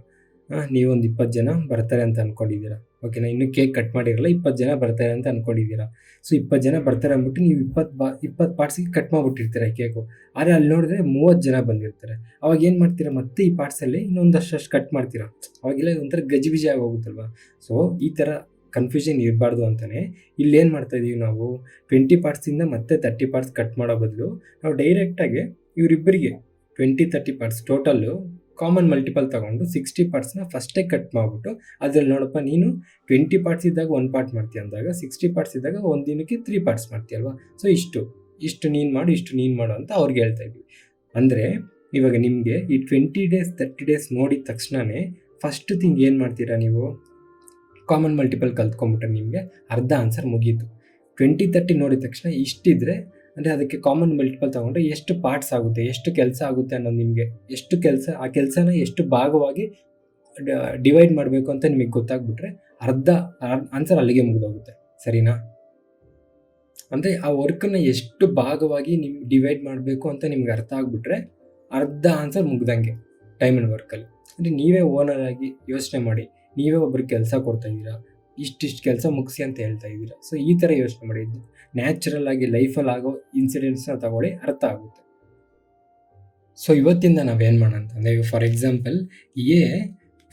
ನೀವೊಂದು 20 ಜನ ಬರ್ತಾರೆ ಅಂತ ಅಂದ್ಕೊಂಡಿದ್ದೀರಾ. ಓಕೆನಾ? ಇನ್ನೂ ಕೇಕ್ ಕಟ್ ಮಾಡಿರಲ್ಲ, 20 ಜನ ಬರ್ತಾರೆ ಅಂತ ಅಂದ್ಕೊಂಡಿದ್ದೀರಾ. ಸೊ 20 ಜನ ಬರ್ತಾರೆ ಅಂದ್ಬಿಟ್ಟು ನೀವು 20 ಪಾರ್ಟ್ಸಿಗೆ ಕಟ್ ಮಾಡಿಬಿಟ್ಟಿರ್ತೀರ ಕೇಕು. ಆದರೆ ಅಲ್ಲಿ ನೋಡಿದ್ರೆ 30 ಜನ ಬಂದಿರ್ತಾರೆ. ಅವಾಗ ಏನು ಮಾಡ್ತೀರಾ? ಮತ್ತೆ ಈ ಪಾರ್ಟ್ಸಲ್ಲಿ ಇನ್ನೊಂದಷ್ಟು ಕಟ್ ಮಾಡ್ತೀರಾ. ಅವಾಗೆಲ್ಲ ಒಂಥರ ಗಜಿಬಿಜಿ ಆಗಿ ಹೋಗುತ್ತಲ್ವ. ಸೊ ಈ ಥರ ಕನ್ಫ್ಯೂಷನ್ ಇರಬಾರ್ದು ಅಂತಲೇ ಇಲ್ಲೇನು ಮಾಡ್ತಾಯಿದ್ದೀವಿ ನಾವು 20 ಪಾರ್ಟ್ಸಿಂದ ಮತ್ತೆ 30 ಪಾರ್ಟ್ಸ್ ಕಟ್ ಮಾಡೋ ಬದಲು ನಾವು ಡೈರೆಕ್ಟಾಗಿ ಇವರಿಬ್ಬರಿಗೆ 20-30 ಪಾರ್ಟ್ಸ್ ಟೋಟಲ್ಲು ಕಾಮನ್ ಮಲ್ಟಿಪಲ್ ತೊಗೊಂಡು 60 ಪಾರ್ಟ್ಸ್ನ ಫಸ್ಟೇ ಕಟ್ ಮಾಡಿಬಿಟ್ಟು ಅದರಲ್ಲಿ ನೋಡಪ್ಪ ನೀನು 20 ಪಾರ್ಟ್ಸ್ ಇದ್ದಾಗ 1 ಪಾರ್ಟ್ ಮಾಡ್ತೀಯ ಅಂದಾಗ 60 ಪಾರ್ಟ್ಸ್ ಇದ್ದಾಗ ಒಂದು ದಿನಕ್ಕೆ 3 ಪಾರ್ಟ್ಸ್ ಮಾಡ್ತೀಯಲ್ವಾ. ಸೊ ಇಷ್ಟು ನೀನು ಮಾಡು ಅಂತ ಅವ್ರಿಗೆ ಹೇಳ್ತಾ ಇದ್ವಿ. ಅಂದರೆ ಇವಾಗ ನಿಮಗೆ ಈ 20 ಡೇಸ್ 30 ಡೇಸ್ ನೋಡಿದ ತಕ್ಷಣವೇ ಫಸ್ಟ್ ಥಿಂಗ್ ಏನು ಮಾಡ್ತೀರಾ ನೀವು? ಕಾಮನ್ ಮಲ್ಟಿಪಲ್ ಕಲ್ತ್ಕೊಂಡ್ಬಿಟ್ರೆ ನಿಮಗೆ ಅರ್ಧ ಆನ್ಸರ್ ಮುಗೀತು. 20-30 ನೋಡಿದ ತಕ್ಷಣ ಇಷ್ಟಿದ್ರೆ ಅಂದರೆ ಅದಕ್ಕೆ ಕಾಮನ್ ಮಲ್ಟಿಪಲ್ ತೊಗೊಂಡ್ರೆ ಎಷ್ಟು ಪಾರ್ಟ್ಸ್ ಆಗುತ್ತೆ, ಎಷ್ಟು ಕೆಲಸ ಆಗುತ್ತೆ ಅನ್ನೋದು ನಿಮಗೆ ಆ ಕೆಲಸನ ಎಷ್ಟು ಭಾಗವಾಗಿ ಡಿವೈಡ್ ಮಾಡಬೇಕು ಅಂತ ನಿಮಗೆ ಗೊತ್ತಾಗ್ಬಿಟ್ರೆ ಅರ್ಧ ಆನ್ಸರ್ ಅಲ್ಲಿಗೆ ಮುಗಿದೋಗುತ್ತೆ. ಸರಿನಾ? ಅಂದರೆ ಆ ವರ್ಕನ್ನು ಎಷ್ಟು ಭಾಗವಾಗಿ ನಿಮ್ಗೆ ಡಿವೈಡ್ ಮಾಡಬೇಕು ಅಂತ ನಿಮ್ಗೆ ಅರ್ಥ ಆಗಿಬಿಟ್ರೆ ಅರ್ಧ ಆನ್ಸರ್ ಮುಗ್ದಂಗೆ ಟೈಮ್ ಆ್ಯಂಡ್ ವರ್ಕಲ್ಲಿ. ಅಂದರೆ ನೀವೇ ಓನರ್ ಆಗಿ ಯೋಚನೆ ಮಾಡಿ, ನೀವೇ ಒಬ್ರಿಗೆ ಕೆಲಸ ಕೊಡ್ತಾ ಇದ್ದೀರಾ, ಇಷ್ಟಿಷ್ಟು ಕೆಲಸ ಮುಗಿಸಿ ಅಂತ ಹೇಳ್ತಾ ಇದ್ದೀರಾ. ಸೊ ಈ ಥರ ಯೋಚನೆ ಮಾಡಿದ್ದು ನ್ಯಾಚುರಲ್ ಆಗಿ ಲೈಫಲ್ಲಿ ಆಗೋ ಇನ್ಸಿಡೆಂಟ್ಸ್ನ ತಗೊಳ್ಳಿ, ಅರ್ಥ ಆಗುತ್ತೆ. ಸೊ ಇವತ್ತಿಂದ ನಾವೇನು ಮಾಡೋಣ ಅಂತಂದರೆ, ಫಾರ್ ಎಕ್ಸಾಂಪಲ್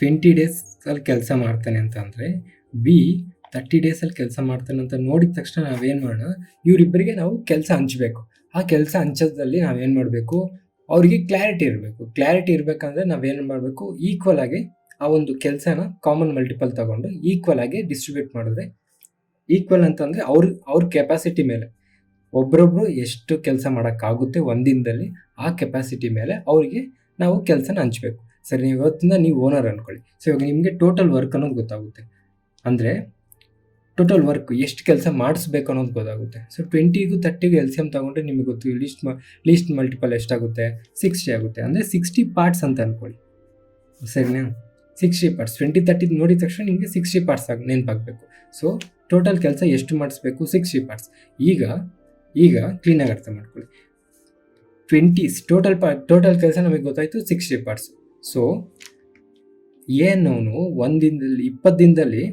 20 ಡೇಸಲ್ಲಿ ಕೆಲಸ ಮಾಡ್ತಾನೆ ಅಂತ ಅಂದರೆ ಬಿ 30 ಡೇಸಲ್ಲಿ ಕೆಲಸ ಮಾಡ್ತಾನೆ ಅಂತ ನೋಡಿದ ತಕ್ಷಣ ನಾವೇನು ಮಾಡೋಣ, ಇವರಿಬ್ಬರಿಗೆ ನಾವು ಕೆಲಸ ಹಂಚಬೇಕು. ಆ ಕೆಲಸ ಹಂಚೋದ್ರಲ್ಲಿ ನಾವೇನು ಮಾಡಬೇಕು, ಅವರಿಗೆ ಕ್ಲಾರಿಟಿ ಇರಬೇಕಂದ್ರೆ ನಾವೇನು ಮಾಡಬೇಕು, ಈಕ್ವಲ್ ಆಗಿ ಆ ಒಂದು ಕೆಲಸನ ಕಾಮನ್ ಮಲ್ಟಿಪಲ್ ತಗೊಂಡು ಈಕ್ವಲ್ ಆಗಿ ಡಿಸ್ಟ್ರಿಬ್ಯೂಟ್ ಮಾಡಿದ್ರೆ, ಈಕ್ವಲ್ ಅಂತಂದರೆ ಅವ್ರ ಕೆಪಾಸಿಟಿ ಮೇಲೆ ಒಬ್ರೊಬ್ರು ಎಷ್ಟು ಕೆಲಸ ಮಾಡೋಕ್ಕಾಗುತ್ತೆ ಒಂದಿನದಲ್ಲಿ ಆ ಕೆಪಾಸಿಟಿ ಮೇಲೆ ಅವರಿಗೆ ನಾವು ಕೆಲಸನ ಹಂಚಬೇಕು. ಸರಿ, ಇವತ್ತಿಂದ ನೀವು ಓನರ್ ಅಂದ್ಕೊಳ್ಳಿ. ಸೊ ಇವಾಗ ನಿಮಗೆ ಟೋಟಲ್ ವರ್ಕ್ ಅನ್ನೋದು ಗೊತ್ತಾಗುತ್ತೆ. ಅಂದರೆ ಟೋಟಲ್ ವರ್ಕ್ ಎಷ್ಟು ಕೆಲಸ ಮಾಡಿಸ್ಬೇಕು ಅನ್ನೋದು ಗೊತ್ತಾಗುತ್ತೆ. ಸೊ 20ಗೂ 30ಗೂ LCM ತೊಗೊಂಡ್ರೆ ನಿಮಗೆ ಗೊತ್ತು, ಲೀಸ್ಟ್ ಮಲ್ಟಿಪಲ್ ಎಷ್ಟಾಗುತ್ತೆ? 60 ಆಗುತ್ತೆ. ಅಂದರೆ 60 ಪಾರ್ಟ್ಸ್ ಅಂತ ಅಂದ್ಕೊಳ್ಳಿ. ಸರಿನಾ? 60 ಪಾರ್ಟ್ಸ್ 20-30 ನೋಡಿದ ತಕ್ಷಣ ನಿಮಗೆ 60 ಪಾರ್ಟ್ಸ್ ನೆನಪಾಗಬೇಕು. ಸೊ ಟೋಟಲ್ ಕೆಲಸ ಎಷ್ಟು ಮಾಡಿಸ್ಬೇಕು? 60 ಪಾರ್ಟ್ಸ್. ಈಗ ಕ್ಲೀನಾಗಿ ಅರ್ಥ ಮಾಡ್ಕೊಳ್ಳಿ. 20 ಟೋಟಲ್ ಕೆಲಸ ನಮಗೆ ಗೊತ್ತಾಯಿತು 60 ಪಾರ್ಟ್ಸ್. ಸೊ ಏನವನು 20 ದಿನದಲ್ಲಿ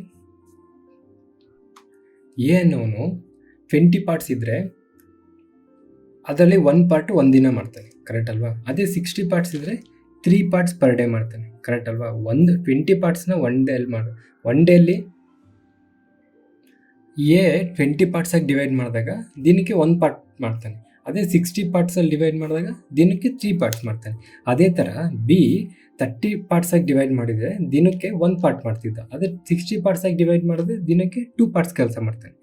20 ಪಾರ್ಟ್ಸ್ ಇದ್ದರೆ ಅದರಲ್ಲಿ 1 ಪಾರ್ಟ್ ಒಂದಿನ ಮಾಡ್ತಾನೆ, ಕರೆಕ್ಟ್ ಅಲ್ವಾ? ಅದೇ 60 ಪಾರ್ಟ್ಸ್ ಇದ್ದರೆ 3 ಪಾರ್ಟ್ಸ್ ಪರ್ ಡೇ ಮಾಡ್ತಾನೆ, ಕರೆಕ್ಟ್ ಅಲ್ವಾ? 20 ಪಾರ್ಟ್ಸ್ನ ಒನ್ ಡೇಲಿ 20 ಪಾರ್ಟ್ಸಾಗಿ ಡಿವೈಡ್ ಮಾಡಿದಾಗ ದಿನಕ್ಕೆ 1 ಪಾರ್ಟ್ ಮಾಡ್ತಾನೆ. ಅದೇ 60 ಪಾರ್ಟ್ಸಲ್ಲಿ ಡಿವೈಡ್ ಮಾಡಿದಾಗ ದಿನಕ್ಕೆ 3 ಪಾರ್ಟ್ಸ್ ಮಾಡ್ತಾನೆ. ಅದೇ ಥರ ಬಿ 30 ಪಾರ್ಟ್ಸಾಗಿ ಡಿವೈಡ್ ಮಾಡಿದರೆ ದಿನಕ್ಕೆ 1 ಪಾರ್ಟ್ ಮಾಡ್ತಿದ್ದ. ಅದೇ 60 ಪಾರ್ಟ್ಸಾಗಿ ಡಿವೈಡ್ ಮಾಡಿದ್ರೆ ದಿನಕ್ಕೆ 2 ಪಾರ್ಟ್ಸ್ ಕೆಲಸ ಮಾಡ್ತಾನೆ.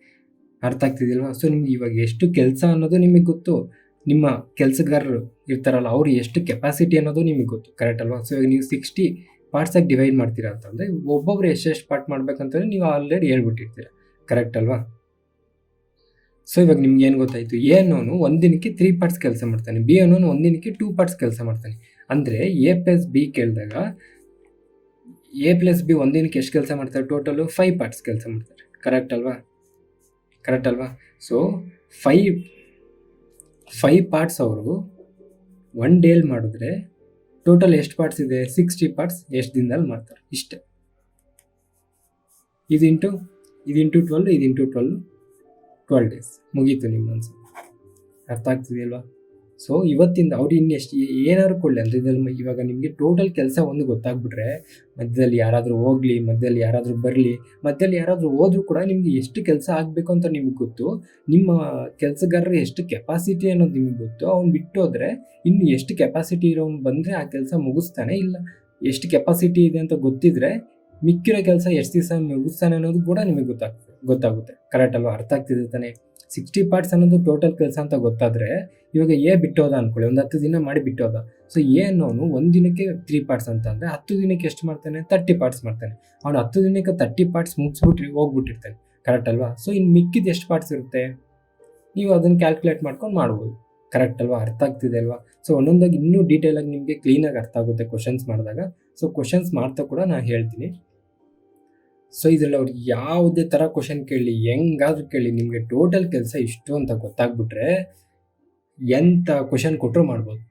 ಅರ್ಥ ಆಗ್ತಿದೆಯಲ್ವಾ? ಸೊ ನಿಮ್ಗೆ ಇವಾಗ ಎಷ್ಟು ಕೆಲಸ ಅನ್ನೋದು ನಿಮಗೆ ಗೊತ್ತು, ನಿಮ್ಮ ಕೆಲಸಗಾರರು ಇರ್ತಾರಲ್ಲ ಅವ್ರು ಎಷ್ಟು ಕೆಪಾಸಿಟಿ ಅನ್ನೋದು ನಿಮಗೆ ಗೊತ್ತು, ಕರೆಕ್ಟ್ ಅಲ್ವಾ? ಸೊ ಇವಾಗ ನೀವು 60 ಪಾರ್ಟ್ಸಾಗಿ ಡಿವೈಡ್ ಮಾಡ್ತೀರಾ ಅಂತಂದರೆ ಒಬ್ಬೊಬ್ರು ಎಷ್ಟು ಪಾರ್ಟ್ ಮಾಡ್ಬೇಕಂತಂದರೆ ನೀವು ಆಲ್ರೆಡಿ ಹೇಳ್ಬಿಟ್ಟಿರ್ತೀರ, ಕರೆಕ್ಟ್ ಅಲ್ವಾ? ಸೊ ಇವಾಗ ನಿಮ್ಗೆ ಏನು ಗೊತ್ತಾಯಿತು? ಎ ಅನ್ನೋನು ಒಂದಿನಕ್ಕೆ 3 ಪಾರ್ಟ್ಸ್ ಕೆಲಸ ಮಾಡ್ತಾನೆ, ಬಿ ಅನ್ನೋನು ಒಂದಿನಕ್ಕೆ 2 ಪಾರ್ಟ್ಸ್ ಕೆಲಸ ಮಾಡ್ತಾನೆ. ಅಂದರೆ A+B ಕೇಳಿದಾಗ A+B ಒಂದಿನಕ್ಕೆ ಎಷ್ಟು ಕೆಲಸ ಮಾಡ್ತಾರೆ? ಟೋಟಲು 5 ಪಾರ್ಟ್ಸ್ ಕೆಲಸ ಮಾಡ್ತಾರೆ, ಕರೆಕ್ಟ್ ಅಲ್ವಾ? ಸೊ 5 ಪಾರ್ಟ್ಸ್ ಅವರು 1 ಡೇಲಿ ಮಾಡಿದ್ರೆ ಟೋಟಲ್ ಎಷ್ಟು ಪಾರ್ಟ್ಸ್ ಇದೆ? 60 ಪಾರ್ಟ್ಸ್ ಎಷ್ಟು ದಿನದಲ್ಲಿ ಮಾಡ್ತಾರೆ, ಇಷ್ಟೇ. ಇದು ಇಂಟು 12 12 ಡೇಸ್ ಮುಗೀತು ನಿಮ್ಮ ಮನಸ್ಸು. ಅರ್ಥ ಆಗ್ತಿದೆಯಲ್ವಾ? ಸೊ ಇವತ್ತಿಂದ ಅವ್ರು ಇನ್ನೆಷ್ಟು ಏನಾದ್ರು ಕೊಡಲಿ ಅಂದರೆ ಇದ್ರಲ್ಲಿ ಇವಾಗ ನಿಮಗೆ ಟೋಟಲ್ ಕೆಲಸ ಒಂದು ಗೊತ್ತಾಗ್ಬಿಟ್ರೆ ಮಧ್ಯದಲ್ಲಿ ಯಾರಾದರೂ ಹೋಗಲಿ, ಮಧ್ಯದಲ್ಲಿ ಯಾರಾದರೂ ಬರಲಿ, ಮಧ್ಯದಲ್ಲಿ ಯಾರಾದರೂ ಹೋದ್ರೂ ಕೂಡ ನಿಮಗೆ ಎಷ್ಟು ಕೆಲಸ ಆಗಬೇಕು ಅಂತ ನಿಮಗೆ ಗೊತ್ತು, ನಿಮ್ಮ ಕೆಲಸಗಾರರು ಎಷ್ಟು ಕೆಪಾಸಿಟಿ ಅನ್ನೋದು ನಿಮಗೆ ಗೊತ್ತು. ಅವ್ನು ಬಿಟ್ಟೋದ್ರೆ ಇನ್ನು ಎಷ್ಟು ಕೆಪಾಸಿಟಿ ಇರೋನು ಬಂದರೆ ಆ ಕೆಲಸ ಮುಗಿಸ್ತಾನೆ, ಇಲ್ಲ ಎಷ್ಟು ಕೆಪಾಸಿಟಿ ಇದೆ ಅಂತ ಗೊತ್ತಿದ್ರೆ ಮಿಕ್ಕಿರೋ ಕೆಲಸ ಎಷ್ಟು ದಿವಸ ಮುಗಿಸ್ತಾನೆ ಅನ್ನೋದು ಕೂಡ ನಿಮಗೆ ಗೊತ್ತಾಗುತ್ತೆ. ಕರೆಕ್ಟ್ ಅಲ್ವಾ? ಅರ್ಥ ಆಗ್ತಿದೆ ತಾನೆ? 60 ಪಾರ್ಟ್ಸ್ ಅನ್ನೋದು ಟೋಟಲ್ ಕೆಲಸ ಅಂತ ಗೊತ್ತಾದರೆ, ಇವಾಗ ಎ ಬಿಟ್ಟೋದ ಅಂದ್ಕೊಳ್ಳಿ, ಒಂದು 10 ದಿನ ಮಾಡಿ ಬಿಟ್ಟೋದ. ಸೊ ಎ ಅನ್ನೋನು ಒಂದು ದಿನಕ್ಕೆ 3 ಪಾರ್ಟ್ಸ್ ಅಂತ ಅಂದರೆ 10 ದಿನಕ್ಕೆ ಎಷ್ಟು ಮಾಡ್ತಾನೆ? 30 ಪಾರ್ಟ್ಸ್ ಮಾಡ್ತಾನೆ. ಅವನು 10 ದಿನಕ್ಕೆ 30 ಪಾರ್ಟ್ಸ್ ಮುಗಿಸ್ಬಿಟ್ಟು ಹೋಗ್ಬಿಟ್ಟಿರ್ತಾನೆ. ಕರೆಕ್ಟ್ ಅಲ್ವಾ? ಸೊ ಇನ್ನು ಮಿಕ್ಕಿದ ಎಷ್ಟು ಪಾರ್ಟ್ಸ್ ಇರುತ್ತೆ ನೀವು ಅದನ್ನು ಕ್ಯಾಲ್ಕುಲೇಟ್ ಮಾಡ್ಕೊಂಡು ಮಾಡ್ಬೋದು. ಕರೆಕ್ಟ್ ಅಲ್ವಾ? ಅರ್ಥ ಆಗ್ತಿದೆ ಅಲ್ವಾ? ಸೊ ಒಂದೊಂದಾಗಿ ಇನ್ನೂ ಡೀಟೇಲಾಗಿ ನಿಮಗೆ ಕ್ಲೀನಾಗಿ ಅರ್ಥ ಆಗುತ್ತೆ ಕ್ವಶನ್ಸ್ ಮಾಡಿದಾಗ. ಸೊ ಕ್ವಶನ್ಸ್ ಮಾಡ್ತಾ ಕೂಡ ನಾನು ಹೇಳ್ತೀನಿ. ಸೊ ಇದರಲ್ಲಿ ಅವ್ರು ಯಾವುದೇ ಥರ ಕ್ವಶನ್ ಕೇಳಿ, ಹೆಂಗಾದ್ರೂ ಕೇಳಿ, ನಿಮಗೆ ಟೋಟಲ್ ಕೆಲಸ ಇಷ್ಟು ಅಂತ ಗೊತ್ತಾಗ್ಬಿಟ್ರೆ ಎಂಥ ಕ್ವಶನ್ ಕೊಟ್ಟರು ಮಾಡ್ಬೋದು.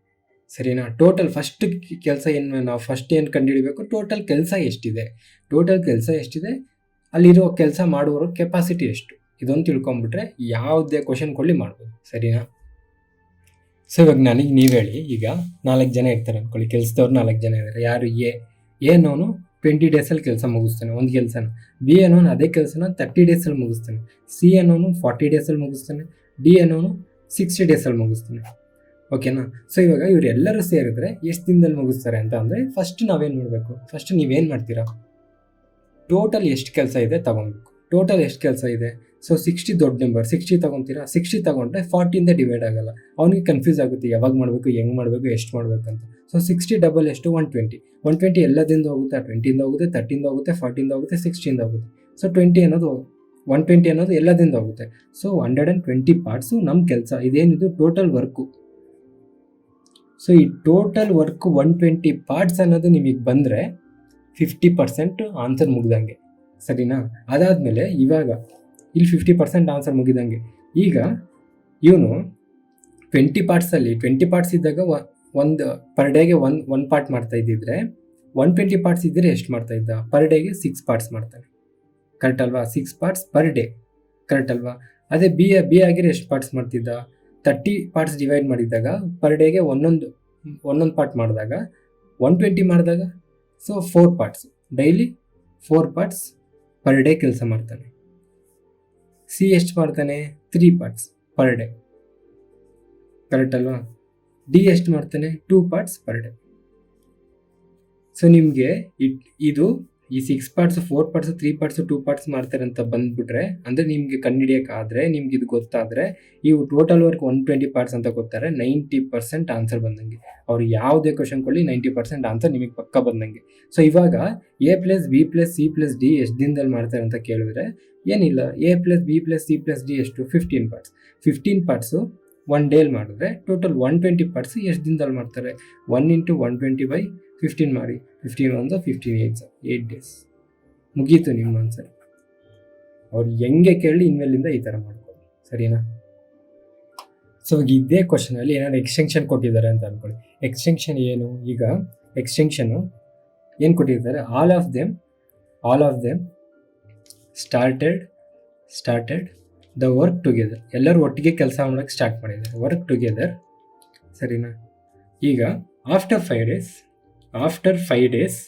ಸರಿನಾ? ಟೋಟಲ್ ಫಸ್ಟ್ ಕೆಲಸ ನಾವು ಫಸ್ಟ್ ಏನು ಕಂಡುಹಿಡಬೇಕು? ಟೋಟಲ್ ಕೆಲಸ ಎಷ್ಟಿದೆ, ಅಲ್ಲಿರೋ ಕೆಲಸ ಮಾಡುವವರು ಕೆಪಾಸಿಟಿ ಎಷ್ಟು, ಇದೊಂದು ತಿಳ್ಕೊಂಬಿಟ್ರೆ ಯಾವುದೇ ಕ್ವಶನ್ ಕೊಡಲಿ ಮಾಡ್ಬೋದು. ಸರಿನಾ? ಸೊ ಇವಾಗ ನನಗೆ ನೀವು ಹೇಳಿ, ಈಗ 4 ಜನ ಇರ್ತಾರೆ ಅಂದ್ಕೊಳ್ಳಿ, ಕೆಲಸದವ್ರು 4 ಜನ ಇದ್ದಾರೆ. ಯಾರು? ಎ ಅನ್ನೋನು 20 ಡೇಸಲ್ಲಿ ಕೆಲಸ ಮುಗಿಸ್ತಾನೆ ಒಂದು ಕೆಲಸನ. ಬಿ ಅನ್ನೋನು ಅದೇ ಕೆಲಸನ 30 ಡೇಸಲ್ಲಿ ಮುಗಿಸ್ತಾನೆ. ಸಿ ಅನ್ನೋನು 40 ಡೇಸಲ್ಲಿ ಮುಗಿಸ್ತಾನೆ. ಡಿ ಅನ್ನೋನು 60 ಡೇಸಲ್ಲಿ ಮುಗಿಸ್ತಾನೆ. ಓಕೆನಾ? ಸೊ ಇವಾಗ ಇವರೆಲ್ಲರೂ ಸೇರಿದ್ರೆ ಎಷ್ಟು ದಿನದಲ್ಲಿ ಮುಗಿಸ್ತಾರೆ ಅಂತ ಅಂದರೆ ಫಸ್ಟ್ ನಾವೇನು ಮಾಡಬೇಕು? ಫಸ್ಟ್ ನೀವೇನು ಮಾಡ್ತೀರಾ? ಟೋಟಲ್ ಎಷ್ಟು ಕೆಲಸ ಇದೆ ತಗೊಬೇಕು. ಟೋಟಲ್ ಎಷ್ಟು ಕೆಲಸ ಇದೆ? ಸೊ 60 ದೊಡ್ಡ ನಂಬರ್, 60 ತೊಗೊತೀರಾ. 60 ತೊಗೊಂಡ್ರೆ 40ಇಂದ ಡಿವೈಡ್ ಆಗಲ್ಲ. ಅವನಿಗೆ ಕನ್ಫ್ಯೂಸ್ ಆಗುತ್ತೆ ಯಾವಾಗ ಮಾಡಬೇಕು, ಹೆಂಗೆ ಮಾಡಬೇಕು, ಎಷ್ಟು ಮಾಡಬೇಕು ಅಂತ. ಸೊ 60 ಡಬಲ್ ಎಷ್ಟು? 120 ಎಲ್ಲದಿಂದ ಹೋಗುತ್ತೆ. 20ಇಂದ ಹೋಗುತ್ತೆ, 30ಇಂದ ಹೋಗುತ್ತೆ, 40ಇಂದ ಹೋಗುತ್ತೆ, 60ಇಂದ ಹೋಗುತ್ತೆ. ಸೊ 120 ಅನ್ನೋದು ಎಲ್ಲದಿಂದ ಹೋಗುತ್ತೆ. ಸೊ 120 ಪಾರ್ಟ್ಸು ನಮ್ಮ ಕೆಲಸ. ಇದೇನಿದು ಟೋಟಲ್ ವರ್ಕು. ಸೊ ಈ ಟೋಟಲ್ ವರ್ಕ್ 120 ಪಾರ್ಟ್ಸ್ ಅನ್ನೋದು ನಿಮಗೆ ಬಂದರೆ 50% ಆನ್ಸರ್ ಮುಗ್ದಂಗೆ. ಸರಿನಾ? ಅದಾದಮೇಲೆ ಇವಾಗ ಇಲ್ಲಿ 50% ಆನ್ಸರ್ ಮುಗಿದಂಗೆ. ಈಗ ಇವನು 20 ಪಾರ್ಟ್ಸಲ್ಲಿ 20 ಪಾರ್ಟ್ಸ್ ಇದ್ದಾಗ ಒಂದು ಪರ್ ಡೇಗೆ ಒಂದು ಪಾರ್ಟ್ ಮಾಡ್ತಾ ಇದ್ದಿದ್ರೆ 120 ಪಾರ್ಟ್ಸ್ ಇದ್ದರೆ ಎಷ್ಟು ಮಾಡ್ತಾ ಇದ್ದ? ಪರ್ ಡೇಗೆ 6 ಪಾರ್ಟ್ಸ್ ಮಾಡ್ತಾನೆ. ಕರೆಕ್ಟ್ ಅಲ್ವಾ? 6 ಪಾರ್ಟ್ಸ್ ಪರ್ ಡೇ. ಕರೆಕ್ಟ್ ಅಲ್ವಾ? ಅದೇ ಬಿ ಆಗಿರೋ ಎಷ್ಟು ಪಾರ್ಟ್ಸ್ ಮಾಡ್ತಿದ್ದ? 30 ಪಾರ್ಟ್ಸ್ ಡಿವೈಡ್ ಮಾಡಿದಾಗ ಪರ್ ಡೇಗೆ ಒಂದೊಂದು ಪಾರ್ಟ್ ಮಾಡಿದಾಗ 120 ಮಾಡಿದಾಗ so 4 parts, daily 4 parts per day ಕೆಲಸ ಮಾಡ್ತಾನೆ. ಸಿ ಎಷ್ಟು ಮಾಡ್ತಾನೆ? 3 ಪಾರ್ಟ್ಸ್ ಪರ್ ಡೇ. ಕರೆಕ್ಟ್ ಅಲ್ವಾ? ಡಿ ಎಷ್ಟು ಮಾಡ್ತಾನೆ? 2 ಪಾರ್ಟ್ಸ್ ಪರ್ ಡೇ. ಸೊ ನಿಮಗೆ ಇದು ಈ 6 ಪಾರ್ಟ್ಸ್ 4 ಪಾರ್ಟ್ಸ್ 3 ಪಾರ್ಟ್ಸ್ 2 ಪಾರ್ಟ್ಸ್ ಮಾಡ್ತಾರೆ ಅಂತ ಬಂದ್ಬಿಟ್ರೆ, ಅಂದರೆ ನಿಮಗೆ ಕಂಡುಹಿಡಿಯೋಕ್ಕಾದರೆ, ನಿಮ್ಗೆ ಇದು ಗೊತ್ತಾದರೆ, ಇವು ಟೋಟಲ್ ವರ್ಕ್ 120 ಪಾರ್ಟ್ಸ್ ಅಂತ ಗೊತ್ತಾರೆ, 90% ಆನ್ಸರ್ ಬಂದಂಗೆ. ಅವ್ರು ಯಾವುದೇ ಕ್ವಶನ್ ಕೊಡಲಿ 90% ಆನ್ಸರ್ ನಿಮಗೆ ಪಕ್ಕ ಬಂದಂಗೆ. ಸೊ ಇವಾಗ A+B+C+D ಎಷ್ಟು ದಿನದಲ್ಲಿ ಮಾಡ್ತಾರೆ ಅಂತ ಕೇಳಿದ್ರೆ ಏನಿಲ್ಲ, A+B+C+D ಎಷ್ಟು? 15 ಪಾರ್ಟ್ಸ್. 15 ಪಾರ್ಟ್ಸು 1 ಡೇಲಿ ಮಾಡಿದ್ರೆ ಟೋಟಲ್ 120 ಪಾರ್ಟ್ಸ್ ಎಷ್ಟು ದಿನದಲ್ಲಿ ಮಾಡ್ತಾರೆ? 1 × 120/15 ಮಾಡಿ. 15 1 15 8 ಡೇಸ್ ಮುಗೀತು ನಿಮ್ಮ ಆನ್ಸರ್. ಅವ್ರು ಹೆಂಗೆ ಕೇಳಿ ಇನ್ಮೇಲಿಂದ ಈ ಥರ ಮಾಡ್ಕೊಳ್ಳಿ. ಸರಿನಾ? ಸೊ ಇದೇ ಕ್ವಶನಲ್ಲಿ ಏನಾದ್ರು ಎಕ್ಸ್ಟೆನ್ಷನ್ ಕೊಟ್ಟಿದ್ದಾರೆ ಅಂತ ಅಂದ್ಕೊಳ್ಳಿ. ಎಕ್ಸ್ಟೆನ್ಷನ್ ಏನು? ಈಗ ಎಕ್ಸ್ಟೆನ್ಷನ್ನು ಏನು ಕೊಟ್ಟಿರ್ತಾರೆ? All of them started the work together. ಎಲ್ಲರೂ ಒಟ್ಟಿಗೆ ಕೆಲಸ ಮಾಡೋಕ್ಕೆ ಸ್ಟಾರ್ಟ್ ಮಾಡಿದ್ದಾರೆ, ವರ್ಕ್ ಟುಗೆದರ್. ಸರಿನಾ? ಈಗ after 5 days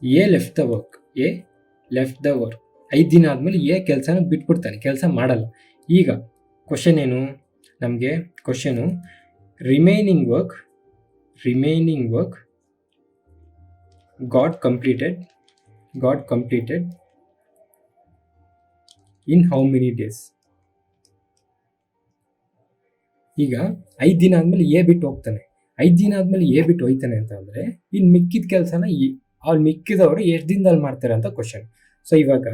A left the work. 5 ದಿನ ಆದಮೇಲೆ ಎ ಕೆಲಸನ ಬಿಟ್ಬಿಡ್ತಾನೆ, ಕೆಲಸ ಮಾಡಲ್ಲ. ಈಗ ಕ್ವಶನ್ ಏನು ನಮಗೆ? Question remaining work got completed in how many days? ಈಗ 5 ದಿನ ಆದಮೇಲೆ ಎ ಬಿಟ್ಟು ಹೋಗ್ತಾನೆ. 5 ದಿನ ಆದಮೇಲೆ ಎ ಬಿಟ್ಟು ಹೋಯ್ತಾನೆ ಅಂತ ಅಂದರೆ ಇನ್ನು ಮಿಕ್ಕಿದ ಕೆಲಸನ ಅವ್ರು ಮಿಕ್ಕಿದವರು ಎಷ್ಟು ದಿನದಲ್ಲಿ ಮಾಡ್ತಾರೆ ಅಂತ ಕ್ವಶನ್. ಸೊ ಇವಾಗ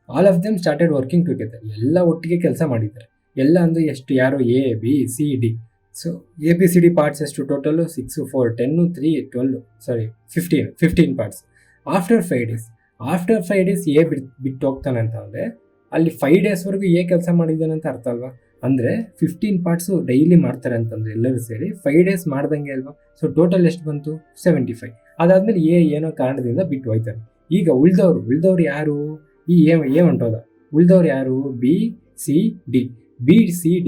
all of them started working together. ಎಲ್ಲ ಒಟ್ಟಿಗೆ ಕೆಲಸ ಮಾಡಿದ್ದಾರೆ. ಎಲ್ಲ ಅಂದರೆ ಎಷ್ಟು? ಯಾರು? A B C D. So ABCD parts ಎಷ್ಟು total? 6 4 10 3 12 15 parts. After 5 days A ಬಿಟ್ಟು ಹೋಗ್ತಾನೆ ಅಂತ ಅಂದರೆ ಅಲ್ಲಿ 5 ಡೇಸ್ವರೆಗೂ ಎ ಕೆಲಸ ಮಾಡಿದ್ದಾನೆ ಅಂತ ಅರ್ಥ ಅಲ್ವಾ? ಅಂದರೆ 15 ಪಾರ್ಟ್ಸು ಡೈಲಿ ಮಾಡ್ತಾರೆ ಅಂತಂದರೆ ಎಲ್ಲರೂ ಸೇರಿ 5 ಡೇಸ್ ಮಾಡ್ದಂಗೆ ಅಲ್ವಾ? ಸೊ ಟೋಟಲ್ ಎಷ್ಟು ಬಂತು? 75. ಅದಾದಮೇಲೆ ಏನೋ ಕಾರಣದಿಂದ ಬಿಟ್ಟು ಹೋಯ್ತಾನೆ. ಈಗ ಉಳಿದವ್ರು ಯಾರು? ಎ ಹೊಂಟೋದ. ಉಳಿದವ್ರು ಯಾರು? B C D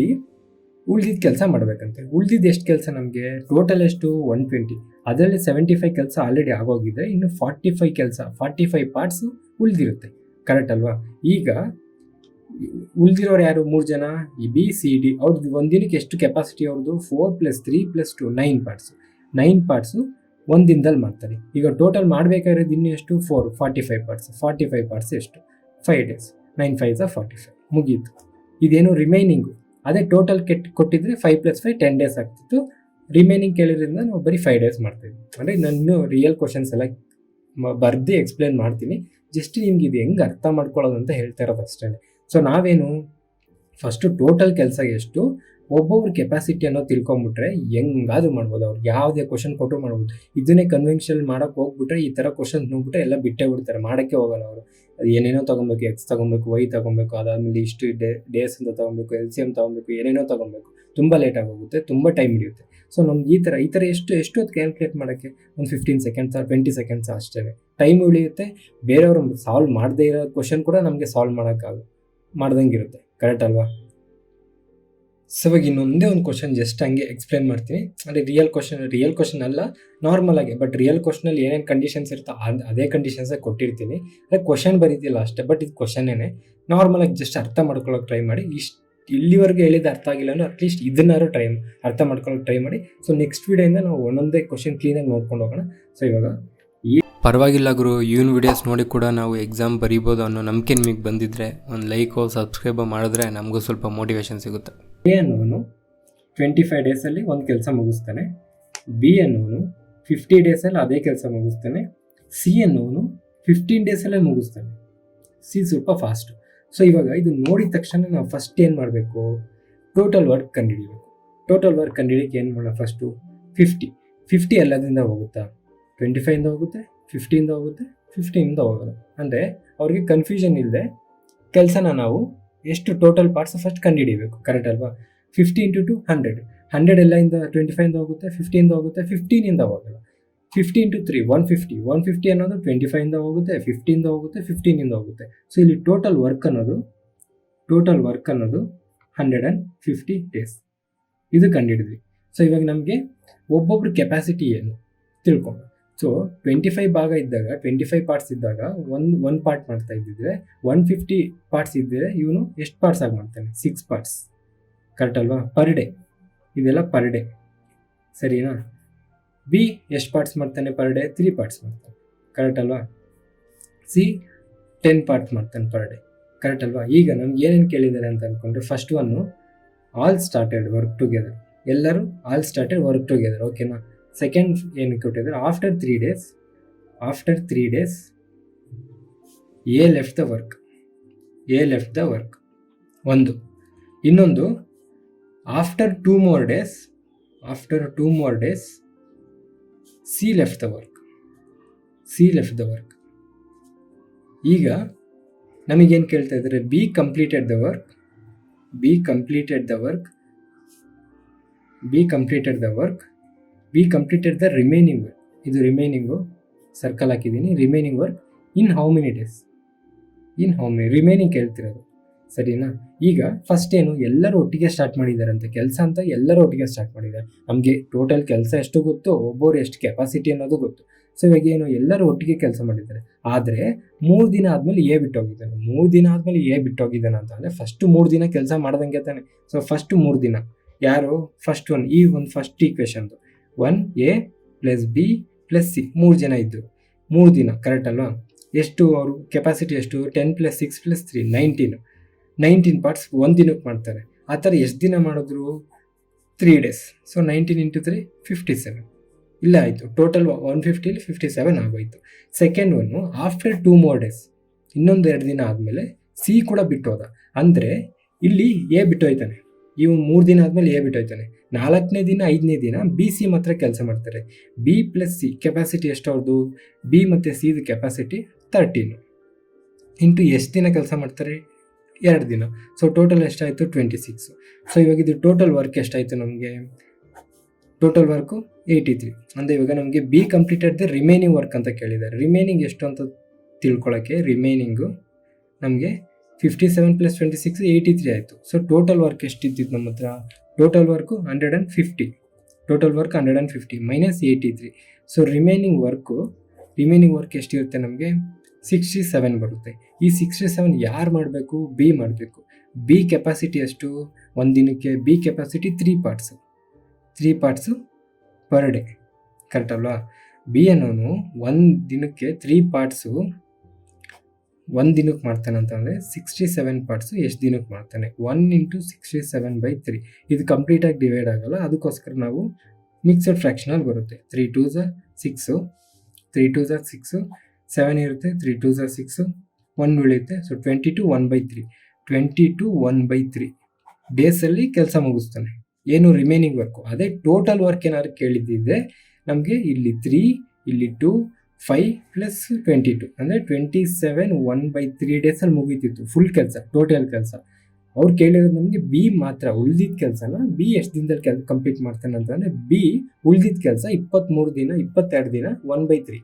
ಉಳಿದಿದ್ದ ಕೆಲಸ ಮಾಡಬೇಕಂತೆ. ಉಳಿದಿದ್ದು ಎಷ್ಟು ಕೆಲಸ ನಮಗೆ? ಟೋಟಲ್ ಎಷ್ಟು? 120. ಅದರಲ್ಲಿ 75 ಕೆಲಸ ಆಲ್ರೆಡಿ ಆಗೋಗಿದೆ. ಇನ್ನು 45 ಕೆಲಸ, 45 ಪಾರ್ಟ್ಸು ಉಳಿದಿರುತ್ತೆ. ಕರೆಕ್ಟ್ ಅಲ್ವಾ? ಈಗ ಉಳಿದಿರೋರು ಯಾರು? 3 ಜನ, ಈ ಬಿ ಸಿ ಡಿ. ಅವ್ರದ್ದು ಒಂದಿನಕ್ಕೆ ಎಷ್ಟು ಕೆಪಾಸಿಟಿ ಅವ್ರದ್ದು? 4 + 3 + 2 9 ಪಾರ್ಟ್ಸು. 9 ಪಾರ್ಟ್ಸು ಒಂದು ದಿನದಲ್ಲಿ ಮಾಡ್ತಾರೆ. ಈಗ ಟೋಟಲ್ ಮಾಡಬೇಕಾಗಿರೋದು ಇನ್ನೂ ಎಷ್ಟು? 45 ಪಾರ್ಟ್ಸ್. 45 ಪಾರ್ಟ್ಸ್ ಎಷ್ಟು? 5 days. 9 5 45 ಮುಗೀತು. ಇದೇನು ರಿಮೈನಿಂಗು. ಅದೇ ಟೋಟಲ್ ಕೊಟ್ಟಿದ್ರೆ 5 + 5 10 days ಆಗ್ತಿತ್ತು. ರಿಮೈನಿಂಗ್ ಕೇಳಿದ್ರಿಂದ ನಾವು ಬರೀ 5 days ಮಾಡ್ತೀವಿ. ಅಂದರೆ ನಾನು ರಿಯಲ್ ಕ್ವಶನ್ಸ್ ಎಲ್ಲ ಬರ್ದು ಎಕ್ಸ್ಪ್ಲೇನ್ ಮಾಡ್ತೀನಿ. ಜಸ್ಟ್ ನಿಮ್ಗೆ ಇದು ಹೆಂಗೆ ಅರ್ಥ ಮಾಡ್ಕೊಳ್ಳೋದು ಅಂತ ಹೇಳ್ತಾ ಇರೋದು ಅಷ್ಟೇ. ಸೊ ನಾವೇನು ಫಸ್ಟು ಟೋಟಲ್ ಕೆಲಸ ಎಷ್ಟು, ಒಬ್ಬೊಬ್ರ ಕೆಪಾಸಿಟಿ ಅನ್ನೋದು ತಿಳ್ಕೊಂಬಿಟ್ರೆ ಹೆಂಗಾದ್ರೂ ಮಾಡ್ಬೋದು. ಅವ್ರಿಗೆ ಯಾವುದೇ ಕ್ವಶನ್ ಕೊಟ್ಟರು ಮಾಡ್ಬೋದು. ಇದನ್ನೇ ಕನ್ವೆನ್ಷನಲ್ ಮಾಡೋಕ್ಕೆ ಹೋಗ್ಬಿಟ್ರೆ ಈ ಥರ ಕ್ವಶನ್ಸ್ ನೋಡ್ಬಿಟ್ರೆ ಎಲ್ಲ ಬಿಟ್ಟೇ ಬಿಡ್ತಾರೆ, ಮಾಡೋಕ್ಕೆ ಹೋಗಲ್ಲ ಅವರು. ಅದು ಏನೇನೋ ತೊಗೊಬೇಕು, ಎಕ್ಸ್ ತೊಗೊಬೇಕು, ವೈ ತೊಗೊಬೇಕು, ಅದಾದಮೇಲೆ ಇಷ್ಟು ಡೇಸ್ ಅಂತ ತೊಗೊಬೇಕು, LCM ತೊಗೊಬೇಕು, ಏನೇನೋ ತೊಗೊಬೇಕು. ತುಂಬ ಲೇಟಾಗಿ ಹೋಗುತ್ತೆ, ತುಂಬ ಟೈಮ್ ಹಿಡಿಯುತ್ತೆ. ಸೊ ನಮ್ಗೆ ಈ ಥರ ಎಷ್ಟು ಹೊತ್ತು ಕ್ಯಾಲ್ಕುಲೇಟ್ ಮಾಡೋಕ್ಕೆ ಒಂದು 15 seconds 20 seconds ಅಷ್ಟೇ ಟೈಮ್ ಉಳಿಯುತ್ತೆ. ಬೇರೆಯವರು ಸಾಲ್ವ್ ಮಾಡದೇ ಇರೋ ಕ್ವಶನ್ ಕೂಡ ನಮಗೆ ಸಾಲ್ವ್ ಮಾಡ್ದಂಗೆ ಇರುತ್ತೆ. ಕರೆಕ್ಟ್ ಅಲ್ವಾ? ಸೊ ಇವಾಗ ಇನ್ನೊಂದೇ ಒಂದು ಕ್ವಶನ್ ಜಸ್ಟ್ ಹಂಗೆ ಎಕ್ಸ್ಪ್ಲೇನ್ ಮಾಡ್ತೀನಿ. ಅಂದರೆ ರಿಯಲ್ ಕ್ವಶನ್ ಅಲ್ಲ, ನಾರ್ಮಲ್ ಆಗಿ. ಬಟ್ ರಿಯಲ್ ಕ್ವಶನಲ್ಲಿ ಏನೇನು ಕಂಡೀಷನ್ಸ್ ಇರುತ್ತೋ ಅದೇ ಕಂಡೀಷನ್ಸೇ ಕೊಟ್ಟಿರ್ತೀನಿ. ಅಂದರೆ ಕ್ವಶನ್ ಬರೀತಿಲ್ಲ ಅಷ್ಟೇ, ಬಟ್ ಇದು ಕ್ವಶನ್ನೇ. ನಾರ್ಮಲಾಗಿ ಜಸ್ಟ್ ಅರ್ಥ ಮಾಡ್ಕೊಳ್ಳೋಕೆ ಟ್ರೈ ಮಾಡಿ. ಇಲ್ಲಿವರೆಗೂ ಹೇಳಿದ ಅರ್ಥ ಆಗಿಲ್ಲ ಅಂದ್ರೆ ಅಟ್ಲೀಸ್ಟ್ ಇದನ್ನಾರು ಅರ್ಥ ಮಾಡ್ಕೊಳ್ಳೋಕೆ ಟ್ರೈ ಮಾಡಿ. ಸೊ ನೆಕ್ಸ್ಟ್ ವಿಡಿಯೋಯಿಂದ ನಾವು ಒಂದೊಂದೇ ಕ್ವಶನ್ ಕ್ಲೀನಾಗಿ ನೋಡ್ಕೊಂಡು ಹೋಗೋಣ. ಸೊ ಇವಾಗ ಪರವಾಗಿಲ್ಲ ಗುರು, ಇವನ್ ವಿಡಿಯೋಸ್ ನೋಡಿ ಕೂಡ ನಾವು ಎಕ್ಸಾಮ್ ಬರೀಬೋದು ಅನ್ನೋ ನಂಬಿಕೆ ನಿಮಗೆ ಬಂದಿದ್ದರೆ ಒಂದು ಲೈಕೋ ಸಬ್ಸ್ಕ್ರೈಬ್ ಮಾಡಿದ್ರೆ ನಮಗೂ ಸ್ವಲ್ಪ ಮೋಟಿವೇಶನ್ ಸಿಗುತ್ತೆ. ಎ ಅನ್ನೋನು 25 ಡೇಸಲ್ಲಿ ಒಂದು ಕೆಲಸ ಮುಗಿಸ್ತಾನೆ. ಬಿ ಅನ್ನೋನು 50 ಡೇಸಲ್ಲಿ ಅದೇ ಕೆಲಸ ಮುಗಿಸ್ತಾನೆ. ಸಿ ಅನ್ನೋನು 15 ಡೇಸಲ್ಲೇ ಮುಗಿಸ್ತಾನೆ. ಸಿ ಸ್ವಲ್ಪ ಫಾಸ್ಟು. ಸೊ ಇವಾಗ ಇದು ನೋಡಿದ ತಕ್ಷಣ ನಾವು ಫಸ್ಟ್ ಏನು ಮಾಡಬೇಕು? ಟೋಟಲ್ ವರ್ಕ್ ಕಂಡುಹಿಡಿಯಬೇಕು. ಟೋಟಲ್ ವರ್ಕ್ ಕಂಡುಹಿಡಿಯೋಕ್ಕೆ ಏನು ಮಾಡೋಣ? ಫಸ್ಟು 50 ಎಲ್ಲದಿಂದ ಹೋಗುತ್ತಾ? 25ಇಂದ ಹೋಗುತ್ತೆ, 50ಇಂದ ಹೋಗುತ್ತೆ, 15ಇಂದ ಹೋಗಲ್ಲ. ಅಂದರೆ ಅವ್ರಿಗೆ ಕನ್ಫ್ಯೂಷನ್ ಇಲ್ಲದೆ ಕೆಲಸನ ನಾವು ಎಷ್ಟು ಟೋಟಲ್ ಪಾರ್ಟ್ಸ್ ಫಸ್ಟ್ ಕಂಡುಹಿಡಿಯಬೇಕು. ಕರೆಕ್ಟ್ ಅಲ್ವಾ? 50 × 2 100. 100 ಎಲ್ಲದಿಂದ 25ಇಂದ ಹೋಗುತ್ತೆ, 50ಇಂದ ಹೋಗುತ್ತೆ, 15ಇಂದ ಹೋಗಲ್ಲ. 50 × 3 150. 150 ಅನ್ನೋದು 25ಇಂದ ಹೋಗುತ್ತೆ, 50ಇಂದ ಹೋಗುತ್ತೆ, 15ಇಂದ ಹೋಗುತ್ತೆ. ಸೊ ಇಲ್ಲಿ ಟೋಟಲ್ ವರ್ಕ್ ಅನ್ನೋದು 150 ಡೇಸ್. ಇದು ಕಂಡುಹಿಡಿದ್ವಿ. ಸೊ ಇವಾಗ ನಮಗೆ ಒಬ್ಬೊಬ್ರ ಕೆಪಾಸಿಟಿ ಏನು ತಿಳ್ಕೊಂಡು, ಸೊ 25 ಭಾಗ ಇದ್ದಾಗ 25 ಪಾರ್ಟ್ಸ್ ಇದ್ದಾಗ ಒಂದು ಪಾರ್ಟ್ ಮಾಡ್ತಾ ಇದ್ದಿದ್ರೆ 150 ಪಾರ್ಟ್ಸ್ ಇದ್ದರೆ ಇವನು ಎಷ್ಟು ಪಾರ್ಟ್ಸ್ ಆಗಿ ಮಾಡ್ತಾನೆ? 6 ಪಾರ್ಟ್ಸ್. ಕರೆಕ್ಟ್ ಅಲ್ವಾ? Per day. ಇದೆಲ್ಲ ಪರ್ ಡೇ, ಸರಿನಾ? ಬಿ ಎಷ್ಟು ಪಾರ್ಟ್ಸ್ ಮಾಡ್ತಾನೆ ಪರ್ ಡೇ? 3 ಪಾರ್ಟ್ಸ್ ಮಾಡ್ತಾನೆ. ಕರೆಕ್ಟ್ ಅಲ್ವಾ? ಸಿ 10 ಪಾರ್ಟ್ಸ್ ಮಾಡ್ತಾನೆ ಪರ್ ಡೇ. ಕರೆಕ್ಟ್ ಅಲ್ವಾ? ಈಗ ನಮ್ಗೆ ಏನೇನು ಕೇಳಿದ್ದಾರೆ ಅಂತ ಅಂದ್ಕೊಂಡ್ರೆ, first one all started work together. ಎಲ್ಲರೂ ಆಲ್ ಸ್ಟಾರ್ಟೆಡ್ ವರ್ಕ್ ಟುಗೆದರ್, ಓಕೆನಾ? ಸೆಕೆಂಡ್ ಏನು ಕೊಟ್ಟಿದ್ದಾರೆ? After 3 days A left the work. ಒಂದು. ಇನ್ನೊಂದು after 2 more days C left the work. ಈಗ ನಮಗೇನು ಕೇಳ್ತಾ ಇದ್ದಾರೆ? B completed the work. B completed the remaining work. ಇದು ರಿಮೈನಿಂಗು ಸರ್ಕಲ್ ಹಾಕಿದ್ದೀನಿ. Remaining work in how many days? Remaining ಕೇಳ್ತಿರೋದು, ಸರಿನಾ? ಈಗ ಫಸ್ಟ್ ಏನು, ಎಲ್ಲರೂ ಒಟ್ಟಿಗೆ ಸ್ಟಾರ್ಟ್ ಮಾಡಿದ್ದಾರೆ ಅಂತ ಕೆಲಸ ಅಂತ. ಎಲ್ಲರೂ ಒಟ್ಟಿಗೆ ಸ್ಟಾರ್ಟ್ ಮಾಡಿದ್ದಾರೆ. ನಮಗೆ ಟೋಟಲ್ ಕೆಲಸ ಎಷ್ಟು ಗೊತ್ತು, ಒಬ್ಬರು ಎಷ್ಟು ಕೆಪಾಸಿಟಿ ಅನ್ನೋದು ಗೊತ್ತು. ಸೊ ಇವಾಗ ಏನು, ಎಲ್ಲರೂ ಒಟ್ಟಿಗೆ ಕೆಲಸ ಮಾಡಿದ್ದಾರೆ. ಆದರೆ 3 ದಿನ ಆದಮೇಲೆ ಎ ಬಿಟ್ಟೋಗಿದ್ದಾನೆ. 3 ದಿನ ಆದಮೇಲೆ ಎ ಬಿಟ್ಟೋಗಿದ್ದಾನೆ ಅಂತ ಅಂದರೆ ಫಸ್ಟ್ 3 ದಿನ ಕೆಲಸ ಮಾಡ್ದಂಗೆ ತಾನೆ. ಸೊ ಫಸ್ಟ್ 3 ದಿನ ಯಾರು? ಫಸ್ಟ್ ಫಸ್ಟ್ ಈಕ್ವೇಷನ್ದು 1A + B + C. 3 ಜನ ಇದ್ದರು, 3 ದಿನ. ಕರೆಕ್ಟ್ ಅಲ್ವಾ? ಎಷ್ಟು ಅವರು ಕೆಪಾಸಿಟಿ ಎಷ್ಟು? 10 + 6 + 3 19 ಪಾರ್ಟ್ಸ್ ಒಂದು ದಿನಕ್ಕೆ ಮಾಡ್ತಾರೆ. ಆ ಥರ ಎಷ್ಟು ದಿನ ಮಾಡಿದ್ರು? 3 days. ಸೊ 19 × 3 57. ಇಲ್ಲ ಆಯಿತು, ಟೋಟಲ್ 150 57 ಆಗೋಯ್ತು. Second one after 2 more days, ಇನ್ನೊಂದು 2 ದಿನ ಆದಮೇಲೆ ಸಿ ಕೂಡ ಬಿಟ್ಟೋದ. ಅಂದರೆ ಇಲ್ಲಿ ಎ ಬಿಟ್ಟೋಯ್ತಾನೆ. ಇವು 3 ದಿನ ಆದಮೇಲೆ ಎ ಬಿಟ್ಟೋಯ್ತಾನೆ. 4ನೇ ದಿನ 5ನೇ ದಿನ ಬಿ ಸಿ ಮಾತ್ರ ಕೆಲಸ ಮಾಡ್ತಾರೆ. ಬಿ + ಸಿ ಕೆಪಾಸಿಟಿ ಎಷ್ಟು ಅವ್ರದ್ದು? ಬಿ ಮತ್ತು ಸಿದು ಕೆಪಾಸಿಟಿ 13 ಇಂಟು ಎಷ್ಟು ದಿನ ಕೆಲಸ ಮಾಡ್ತಾರೆ? 2 ದಿನ. ಸೊ ಟೋಟಲ್ ಎಷ್ಟಾಯಿತು? 26. ಸೊ ಇವಾಗ ಇದು ಟೋಟಲ್ ವರ್ಕ್ ಎಷ್ಟಾಯಿತು ನಮಗೆ? Total work 83. ಅಂದರೆ ಇವಾಗ ನಮಗೆ B completed the remaining work ಅಂತ ಕೇಳಿದ್ದಾರೆ. ರಿಮೈನಿಂಗ್ ಎಷ್ಟು ಅಂತ ತಿಳ್ಕೊಳ್ಳೋಕ್ಕೆ, ರಿಮೈನಿಂಗು ನಮಗೆ 57 + 26 83 ಆಯಿತು. ಸೊ ಟೋಟಲ್ ವರ್ಕ್ ಎಷ್ಟಿದ್ದಿತ್ತು ನಮ್ಮ ಹತ್ರ? Total work 150, total work 150 minus 83. So remaining work ಎಷ್ಟಿರುತ್ತೆ ನಮಗೆ 67 ಬರುತ್ತೆ. ಈ 67 ಯಾರು ಮಾಡಬೇಕು? ಬಿ ಮಾಡಬೇಕು. ಬಿ ಕೆಪಾಸಿಟಿ ಎಷ್ಟು ಒಂದು ದಿನಕ್ಕೆ? B capacity 3 parts per day, correct ಅಲ್ವಾ? ಬಿ ಅನ್ನೋನು ಒಂದು ದಿನಕ್ಕೆ 3 ಪಾರ್ಟ್ಸು ಒಂದು ದಿನಕ್ಕೆ ಮಾಡ್ತಾನೆ ಅಂತಂದರೆ 67 ಪಾರ್ಟ್ಸು ಎಷ್ಟು ದಿನಕ್ಕೆ ಮಾಡ್ತಾನೆ? 1 × 67/3. ಇದು ಕಂಪ್ಲೀಟಾಗಿ ಡಿವೈಡ್ ಆಗಲ್ಲ, ಅದಕ್ಕೋಸ್ಕರ ನಾವು ಮಿಕ್ಸಡ್ ಫ್ರ್ಯಾಕ್ಷನಲ್ಲಿ ಬರುತ್ತೆ. 3 2s are 6, 3 2s are 6, 7 ಇರುತ್ತೆ, 3 2s are 6, 1 ಉಳಿಯುತ್ತೆ. ಸೊ 22/1/3 ಡೇಸಲ್ಲಿ ಕೆಲಸ ಮುಗಿಸ್ತಾನೆ. ಏನು ರಿಮೈನಿಂಗ್ ವರ್ಕು? ಅದೇ ಟೋಟಲ್ ವರ್ಕ್ ಏನಾದ್ರು ಕೇಳಿದ್ದಿದ್ರೆ ನಮಗೆ ಇಲ್ಲಿ 3, ಇಲ್ಲಿ 2, 5 + 22 ಅಂದರೆ 27 1/3 ಡೇಸಲ್ಲಿ ಮುಗೀತಿತ್ತು ಫುಲ್ ಕೆಲಸ, ಟೋಟಲ್ ಕೆಲಸ. ಅವ್ರು ಕೇಳಿರೋದು ನಮಗೆ ಬಿ ಮಾತ್ರ, ಉಳಿದಿದ್ದ ಕೆಲಸನ ಬಿ ಎಷ್ಟು ದಿನದಲ್ಲಿ ಕಂಪ್ಲೀಟ್ ಮಾಡ್ತಾನೆ ಅಂತಂದರೆ ಬಿ ಉಳಿದಿದ್ದ ಕೆಲಸ 23 ದಿನ 22 ದಿನ 1/3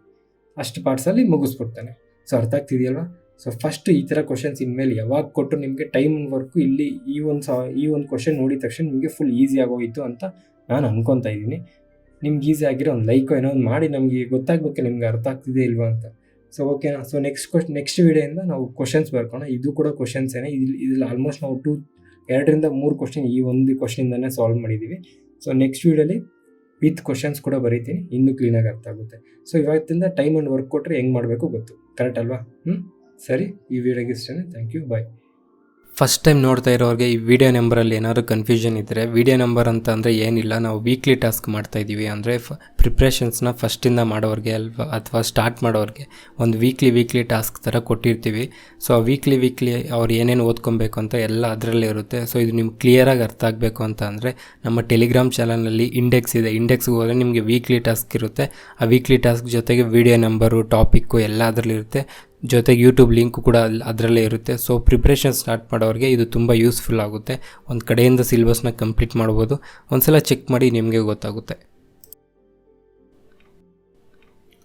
ಅಷ್ಟು ಪಾರ್ಟ್ಸಲ್ಲಿ ಮುಗಿಸ್ಬಿಡ್ತಾನೆ. ಸೊ ಅರ್ಥ ಆಗ್ತಿದೆಯಲ್ವಾ? ಸೊ ಫಸ್ಟ್ ಈ ಥರ ಕ್ವಶನ್ಸ್ ಇನ್ಮೇಲೆ ಯಾವಾಗ ಕೊಟ್ಟರು ನಿಮಗೆ ಟೈಮ್ ವರ್ಕು ಇಲ್ಲಿ ಈ ಒಂದು ಕ್ವಶನ್ ನೋಡಿದ ತಕ್ಷಣ ನಿಮಗೆ ಫುಲ್ ಈಸಿ ಆಗೋಯಿತು ಅಂತ ನಾನು ಅನ್ಕೊತಾ ಇದ್ದೀನಿ. ನಿಮ್ಗೆ ಈಸಿ ಆಗಿರೋ ಒಂದು ಲೈಕ್ ಏನೋ ಒಂದು ಮಾಡಿ ನಮಗೆ ಗೊತ್ತಾಗಬೇಕು ನಿಮ್ಗೆ ಅರ್ಥ ಆಗ್ತಿದೆ ಇಲ್ವಾ ಅಂತ. ಸೊ ಓಕೆನಾ? ಸೊ ನೆಕ್ಸ್ಟ್ ವಿಡಿಯೋಯಿಂದ ನಾವು ಕ್ವಶನ್ಸ್ ಬರ್ಕೋಣ. ಇದು ಕೂಡ ಕ್ವಶನ್ಸೇನೆ. ಇದ್ರಲ್ಲಿ ಆಲ್ಮೋಸ್ಟ್ ನಾವು 2 ರಿಂದ 3 ಕ್ವಶನ್ ಈ ಒಂದು ಕ್ವಶನಿಂದನೇ ಸಾಲ್ವ್ ಮಾಡಿದ್ದೀವಿ. ಸೊ ನೆಕ್ಸ್ಟ್ ವಿಡಿಯೋಲಿ ವಿತ್ ಕ್ವಶನ್ಸ್ ಕೂಡ ಬರೀತೀನಿ, ಇನ್ನೂ ಕ್ಲೀನಾಗಿ ಅರ್ಥ ಆಗುತ್ತೆ. ಸೊ ಇವತ್ತಿಂದ ಟೈಮ್ ಆ್ಯಂಡ್ ವರ್ಕ್ ಕೊಟ್ಟರೆ ಹೆಂಗೆ ಮಾಡಬೇಕು ಗೊತ್ತು, ಕರೆಕ್ಟ್ ಅಲ್ವಾ? ಸರಿ, ಈ ವಿಡಿಯೋಗೆ ಇಷ್ಟೇ. Thank you, bye. First time ನೋಡ್ತಾ ಇರೋರಿಗೆ ಈ ವಿಡಿಯೋ ನಂಬರಲ್ಲಿ ಏನಾದರೂ ಕನ್ಫ್ಯೂಷನ್ ಇದ್ದರೆ, ವಿಡಿಯೋ ನಂಬರ್ ಅಂತ ಅಂದರೆ ಏನಿಲ್ಲ, ನಾವು ವೀಕ್ಲಿ ಟಾಸ್ಕ್ ಮಾಡ್ತಾಯಿದ್ದೀವಿ. ಅಂದರೆ ಪ್ರಿಪ್ರೇಷನ್ಸ್ನ ಫಸ್ಟಿಂದ ಮಾಡೋರಿಗೆ ಅಥವಾ ಸ್ಟಾರ್ಟ್ ಮಾಡೋರಿಗೆ ಒಂದು ವೀಕ್ಲಿ ಟಾಸ್ಕ್ ಥರ ಕೊಟ್ಟಿರ್ತೀವಿ. ಸೊ ಆ ವೀಕ್ಲಿ ಅವ್ರು ಏನೇನು ಓದ್ಕೊಬೇಕು ಅಂತ ಎಲ್ಲ ಅದರಲ್ಲೇ ಇರುತ್ತೆ. ಸೊ ಇದು ನಿಮ್ಗೆ ಕ್ಲಿಯರಾಗಿ ಅರ್ಥ ಆಗಬೇಕು ಅಂತ ಅಂದರೆ ನಮ್ಮ ಟೆಲಿಗ್ರಾಮ್ ಚಾನಲ್ನಲ್ಲಿ ಇಂಡೆಕ್ಸ್ ಇದೆ. ಇಂಡೆಕ್ಸ್ಗೆ ಹೋದರೆ ನಿಮಗೆ ವೀಕ್ಲಿ ಟಾಸ್ಕ್ ಇರುತ್ತೆ. ಆ ವೀಕ್ಲಿ ಟಾಸ್ಕ್ ಜೊತೆಗೆ ವಿಡಿಯೋ ನಂಬರು, ಟಾಪಿಕ್ಕು ಎಲ್ಲ ಅದರಲ್ಲಿರುತ್ತೆ. ಜೊತೆಗೆ ಯೂಟ್ಯೂಬ್ ಲಿಂಕು ಕೂಡ ಅದರಲ್ಲೇ ಇರುತ್ತೆ. ಸೊ ಪ್ರಿಪ್ರೇಷನ್ ಸ್ಟಾರ್ಟ್ ಮಾಡೋರಿಗೆ ಇದು ತುಂಬ ಯೂಸ್ಫುಲ್ ಆಗುತ್ತೆ. ಒಂದು ಕಡೆಯಿಂದ ಸಿಲೆಬಸ್ನ ಕಂಪ್ಲೀಟ್ ಮಾಡ್ಬೋದು. ಒಂದ್ಸಲ ಚೆಕ್ ಮಾಡಿ, ನಿಮಗೆ ಗೊತ್ತಾಗುತ್ತೆ.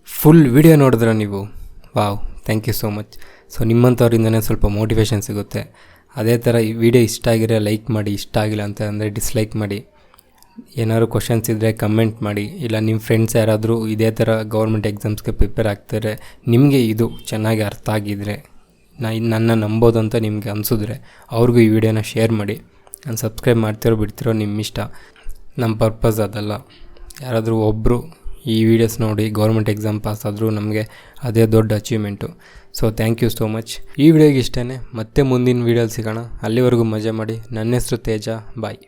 ಫುಲ್ ವಿಡಿಯೋ ನೋಡಿದ್ರೆ ನೀವು, wow, thank you so much. So ನಿಮ್ಮಂಥವ್ರಿಂದನೇ ಸ್ವಲ್ಪ ಮೋಟಿವೇಶನ್ ಸಿಗುತ್ತೆ. ಅದೇ ಥರ ಈ ವಿಡಿಯೋ ಇಷ್ಟ ಆಗಿರೋ ಲೈಕ್ ಮಾಡಿ, ಇಷ್ಟ ಆಗಿಲ್ಲ ಅಂತ ಅಂದರೆ ಡಿಸ್ಲೈಕ್ ಮಾಡಿ. ಏನಾದ್ರು ಕ್ವಶನ್ಸ್ ಇದ್ದರೆ ಕಮೆಂಟ್ ಮಾಡಿ. ಇಲ್ಲ ನಿಮ್ಮ ಫ್ರೆಂಡ್ಸ್ ಯಾರಾದರೂ ಇದೇ ಥರ ಗೌರ್ಮೆಂಟ್ ಎಕ್ಸಾಮ್ಸ್ಗೆ ಪ್ರಿಪೇರ್ ಆಗ್ತಾರೆ, ನಿಮಗೆ ಇದು ಚೆನ್ನಾಗಿ ಅರ್ಥ ಆಗಿದ್ದರೆ, ನನ್ನ ನಂಬೋದು ಅಂತ ನಿಮಗೆ ಅನಿಸಿದ್ರೆ ಅವ್ರಿಗೂ ಈ ವಿಡಿಯೋನ ಶೇರ್ ಮಾಡಿ. ನಾನು ಸಬ್ಸ್ಕ್ರೈಬ್ ಮಾಡ್ತಿರೋ ಬಿಡ್ತಿರೋ ನಿಮ್ಮ ಇಷ್ಟ. ನಮ್ಮ ಪರ್ಪಸ್ ಅದಲ್ಲ. ಯಾರಾದರೂ ಒಬ್ಬರು ಈ ವಿಡಿಯೋಸ್ ನೋಡಿ ಗೌರ್ಮೆಂಟ್ ಎಕ್ಸಾಮ್ ಪಾಸ್ ಆದರೂ ನಮಗೆ ಅದೇ ದೊಡ್ಡ achievement. So thank you so much. ಈ ವಿಡಿಯೋಗೆ ಇಷ್ಟೇ. ಮತ್ತೆ ಮುಂದಿನ ವೀಡಿಯೋಲಿ ಸಿಗೋಣ. ಅಲ್ಲಿವರೆಗೂ ಮಜಾ ಮಾಡಿ. ನನ್ನ ಹೆಸರು ತೇಜ. ಬಾಯ್.